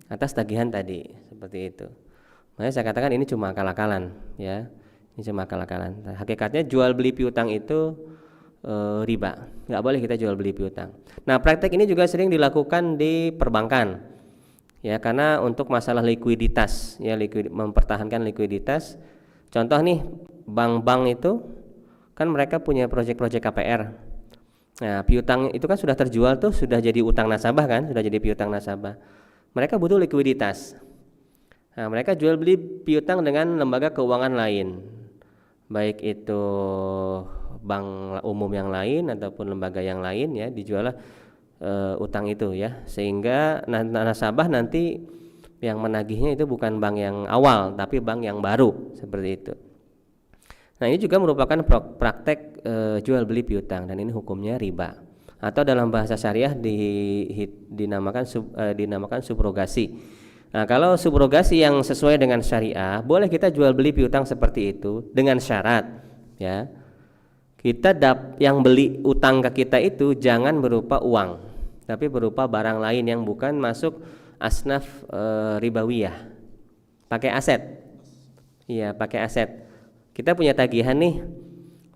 atas tagihan tadi, seperti itu. Makanya saya katakan ini cuma akal-akalan, ya. Ini cuma akal-akalan. Nah, hakikatnya jual beli piutang itu riba. Nggak boleh kita jual beli piutang. Nah, praktek ini juga sering dilakukan di perbankan, ya, karena untuk masalah likuiditas, ya, mempertahankan likuiditas. Contoh nih, bank-bank itu kan mereka punya proyek-proyek KPR. Nah, piutang itu kan sudah terjual tuh, sudah jadi utang nasabah kan, sudah jadi piutang nasabah. Mereka butuh likuiditas. Nah, mereka jual beli piutang dengan lembaga keuangan lain, baik itu bank umum yang lain ataupun lembaga yang lain, ya, dijual utang itu, ya, sehingga nasabah nanti Yang menagihnya itu bukan bank yang awal, tapi bank yang baru, seperti itu. Nah, ini juga merupakan praktek jual beli piutang, dan ini hukumnya riba. Atau dalam bahasa syariah dinamakan subrogasi. Nah, kalau subrogasi yang sesuai dengan syariah, boleh kita jual beli piutang seperti itu dengan syarat, ya. Yang beli utang ke kita itu jangan berupa uang, tapi berupa barang lain yang bukan masuk asnaf ribawiyah. Pakai aset. Iya, pakai aset. Kita punya tagihan nih,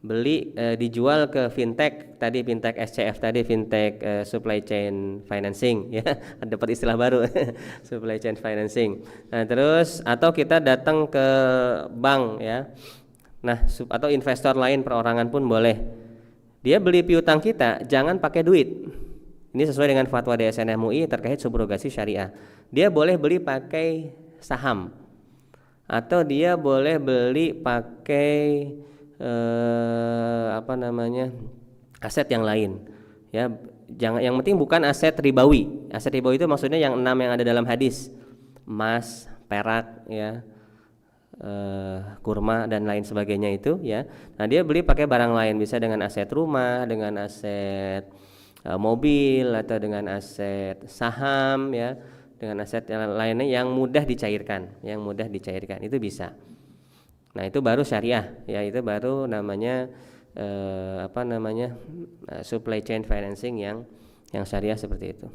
beli dijual ke fintech, tadi fintech SCF tadi, fintech supply chain financing, ya. Dapat istilah baru. Supply chain financing. Nah, terus atau kita datang ke bank, ya. Nah, atau investor lain perorangan pun boleh. Dia beli piutang kita jangan pakai duit. Ini sesuai dengan fatwa DSN MUI terkait subrogasi syariah. Dia boleh beli pakai saham, atau dia boleh beli pakai aset yang lain, ya. Yang penting bukan aset ribawi. Aset ribawi itu maksudnya yang 6 yang ada dalam hadis, emas, perak, ya, kurma dan lain sebagainya itu, ya. Nah, dia beli pakai barang lain, bisa dengan aset rumah, dengan aset mobil, atau dengan aset saham, ya, dengan aset yang lainnya yang mudah dicairkan, itu bisa. Nah, itu baru syariah, ya, itu baru namanya supply chain financing yang syariah seperti itu.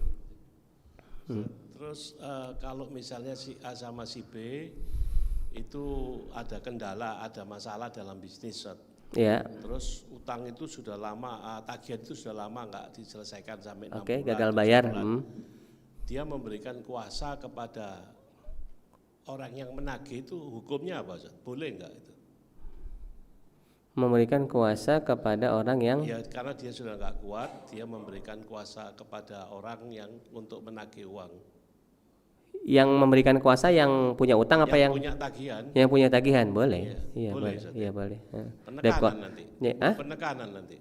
Terus kalau misalnya si A sama si B itu ada kendala, ada masalah dalam bisnis, ya. Terus utang itu sudah lama, tagihan itu sudah lama nggak diselesaikan sampai 6 bulan, bulan, gagal bayar. Dia memberikan kuasa kepada orang yang menagih, itu hukumnya apa, Ustaz? Boleh nggak itu? Memberikan kuasa kepada orang yang, ya, karena dia sudah nggak kuat, dia memberikan kuasa kepada orang yang untuk menagih uang. Yang memberikan kuasa yang punya utang apa yang punya tagihan? Yang punya tagihan boleh. Iya, boleh. Ustaz. Iya, boleh. Penekanan nanti. Ya, penekanan nanti.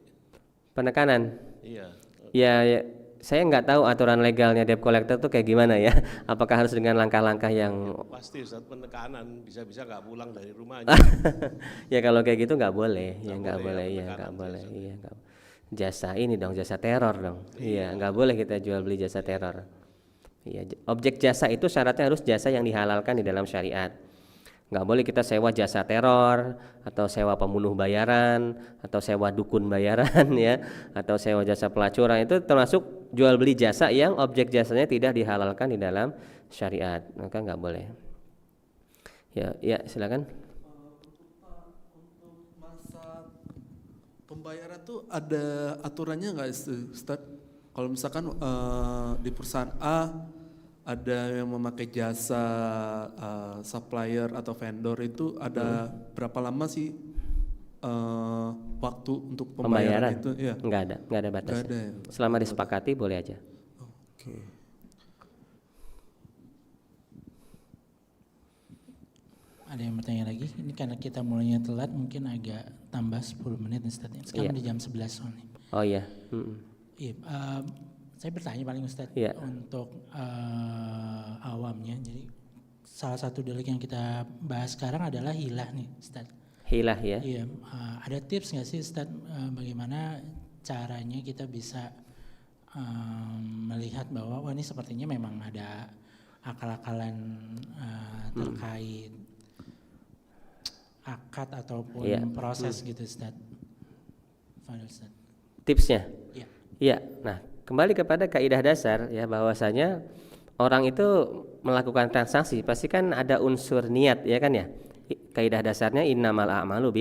Penekanan. Iya. Ya, saya nggak tahu aturan legalnya debt collector tuh kayak gimana, ya. Apakah harus dengan langkah-langkah yang pasti, Ustaz, penekanan, bisa-bisa nggak pulang dari rumahnya. Ya, kalau kayak gitu nggak boleh. Ya, nggak boleh. Ya, nggak boleh. Iya, jasa ini dong, jasa teror dong. Iya, nggak boleh kita jual beli jasa teror. Iya, objek jasa itu syaratnya harus jasa yang dihalalkan di dalam syariat. Nggak boleh kita sewa jasa teror, atau sewa pembunuh bayaran, atau sewa dukun bayaran, ya, atau sewa jasa pelacuran. Itu termasuk jual beli jasa yang objek jasanya tidak dihalalkan di dalam syariat, maka nggak boleh. Ya, silakan. Untuk masa pembayaran tuh ada aturannya nggak, Ustaz? Kalau misalkan di perusahaan A ada yang memakai jasa supplier atau vendor, itu ada berapa lama sih waktu untuk pembayaran itu? Ya. Nggak ada batasnya. Nggak ada, ya. Selama disepakati boleh aja. Oke. Ada yang bertanya lagi? Ini karena kita mulainya telat, mungkin agak tambah 10 menit nih, Ustaz. Sekarang di jam 11 soalnya. Oh iya. Iya, saya bertanya paling Ustaz, untuk awamnya. Jadi salah satu delik yang kita bahas sekarang adalah hilah nih, Ustaz. Hilah, ya. Iya, ada tips nggak sih, Ustaz, bagaimana caranya kita bisa melihat bahwa ini sepertinya memang ada akal-akalan terkait akad ataupun proses gitu, Ustaz. Ustaz. Tipsnya? Iya. Iya. Nah, kembali kepada kaidah dasar, ya, bahwasanya orang itu melakukan transaksi pasti kan ada unsur niat, ya kan, ya. Kaidah dasarnya innamal a'malu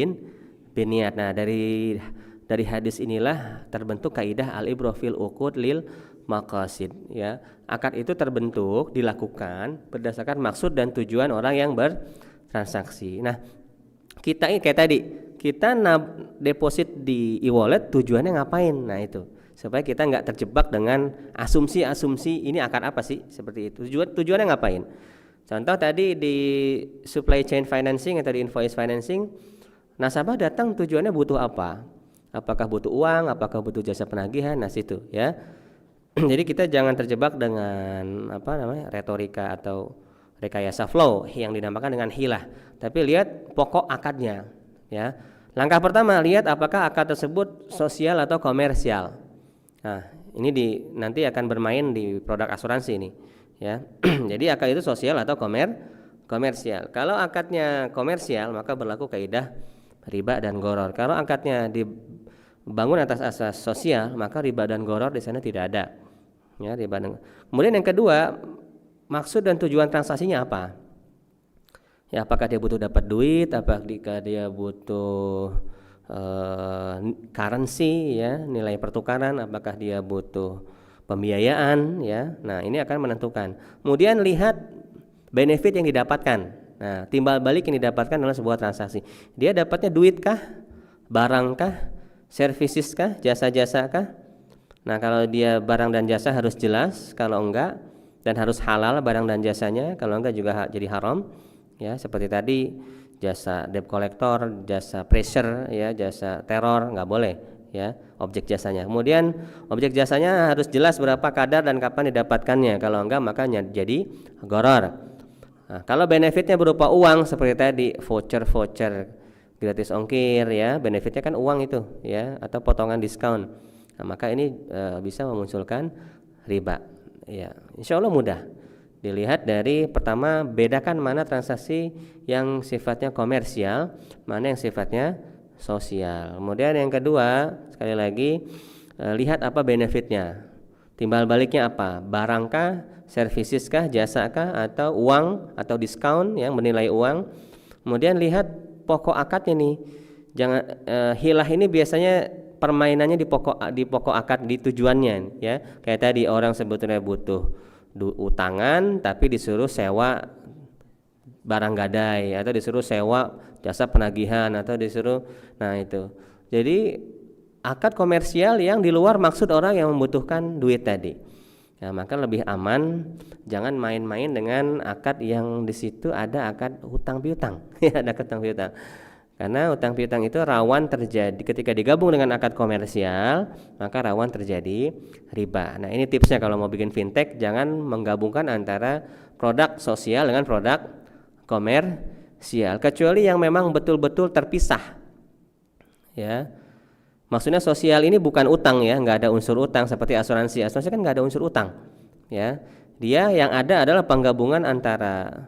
binniat. Nah, dari hadis inilah terbentuk kaidah al-ibrah fil uqud lil maqasid, ya. Akad itu terbentuk, dilakukan berdasarkan maksud dan tujuan orang yang bertransaksi. Nah, kita ini kayak tadi, kita deposit di e-wallet tujuannya ngapain? Nah, itu supaya kita nggak terjebak dengan asumsi ini akad apa sih, seperti itu. Tujuannya ngapain? Contoh tadi di supply chain financing atau di invoice financing, nasabah datang tujuannya butuh apa? Apakah butuh uang? Apakah butuh jasa penagihan? Nah, situ, ya. Jadi kita jangan terjebak dengan retorika atau rekayasa flow yang dinamakan dengan hilah. Tapi lihat pokok akadnya, ya. Langkah pertama, lihat apakah akad tersebut sosial atau komersial. Nah, ini nanti akan bermain di produk asuransi ini, ya. Jadi akad itu sosial atau komersial. Kalau akadnya komersial, maka berlaku kaidah riba dan gharar. Kalau akadnya dibangun atas asas sosial, maka riba dan gharar di sana tidak ada. Ya, riba dan. Kemudian yang kedua, maksud dan tujuan transaksinya apa? Ya, apakah dia butuh dapat duit, apakah dia butuh currency, ya, nilai pertukaran, apakah dia butuh pembiayaan, ya. Nah, ini akan menentukan. Kemudian lihat benefit yang didapatkan. Nah, timbal balik yang didapatkan adalah sebuah transaksi. Dia dapatnya duit kah, barang kah, services kah, jasa-jasa kah? Nah, kalau dia barang dan jasa harus jelas, kalau enggak, dan harus halal barang dan jasanya, kalau enggak juga jadi haram, ya, seperti tadi jasa debt collector, jasa pressure, ya, jasa teror, enggak boleh, ya, objek jasanya. Kemudian objek jasanya harus jelas berapa kadar dan kapan didapatkannya, kalau enggak maka jadi gharar. Nah, kalau benefitnya berupa uang seperti tadi voucher gratis ongkir, ya, benefitnya kan uang itu, ya, atau potongan diskon. Nah, maka ini bisa memunculkan riba. Ya, insya Allah mudah. Dilihat dari pertama, bedakan mana transaksi yang sifatnya komersial, mana yang sifatnya sosial. Kemudian yang kedua, sekali lagi lihat apa benefitnya, timbal baliknya apa, barangkah, services kah, jasa kah, atau uang atau diskon yang bernilai uang. Kemudian lihat pokok akadnya nih. Jangan hilah ini biasanya permainannya di pokok akad, di tujuannya, ya. Kayak tadi orang sebetulnya butuh utangan tapi disuruh sewa barang gadai, atau disuruh sewa jasa penagihan, atau disuruh, nah itu. Jadi akad komersial yang di luar maksud orang yang membutuhkan duit tadi. Ya, maka lebih aman jangan main-main dengan akad yang di situ ada akad hutang piutang. Ya, ada hutang piutang. Karena hutang piutang itu rawan terjadi ketika digabung dengan akad komersial, maka rawan terjadi riba. Nah, ini tipsnya kalau mau bikin fintech, jangan menggabungkan antara produk sosial dengan produk komersial, kecuali yang memang betul-betul terpisah. Ya, maksudnya sosial ini bukan utang, ya, nggak ada unsur utang seperti asuransi. Asuransi kan nggak ada unsur utang, ya. Dia yang ada adalah penggabungan antara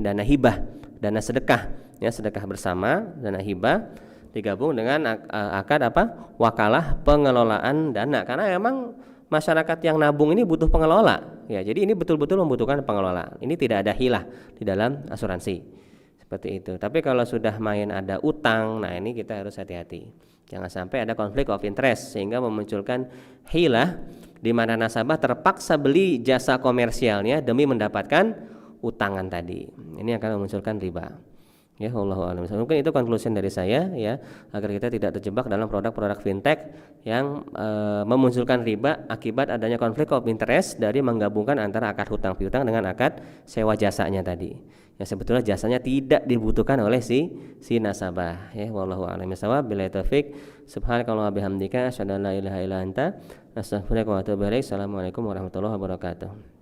dana hibah, dana sedekah, ya, sedekah bersama, dana hibah digabung dengan akad wakalah pengelolaan dana, karena memang masyarakat yang nabung ini butuh pengelola, ya. Jadi ini betul-betul membutuhkan pengelola. Ini tidak ada hilah di dalam asuransi seperti itu. Tapi kalau sudah main ada utang, nah ini kita harus hati-hati, jangan sampai ada konflik of interest sehingga memunculkan hilah di mana nasabah terpaksa beli jasa komersialnya demi mendapatkan utangan tadi. Ini akan memunculkan riba. Ya, wallahu a'lam. Mungkin itu conclusion dari saya, ya, agar kita tidak terjebak dalam produk-produk fintech yang memunculkan riba akibat adanya konflik of interest dari menggabungkan antara akad hutang piutang dengan akad sewa jasanya tadi. Ya, sebetulnya jasanya tidak dibutuhkan oleh si nasabah, ya, wallahu a'lam bishawab. Billahi taufik. Subhanakallahumma bihamdika asyhadu an la ilaha illa anta astaghfiruka wa atubu ilaik. Assalamualaikum warahmatullahi wabarakatuh.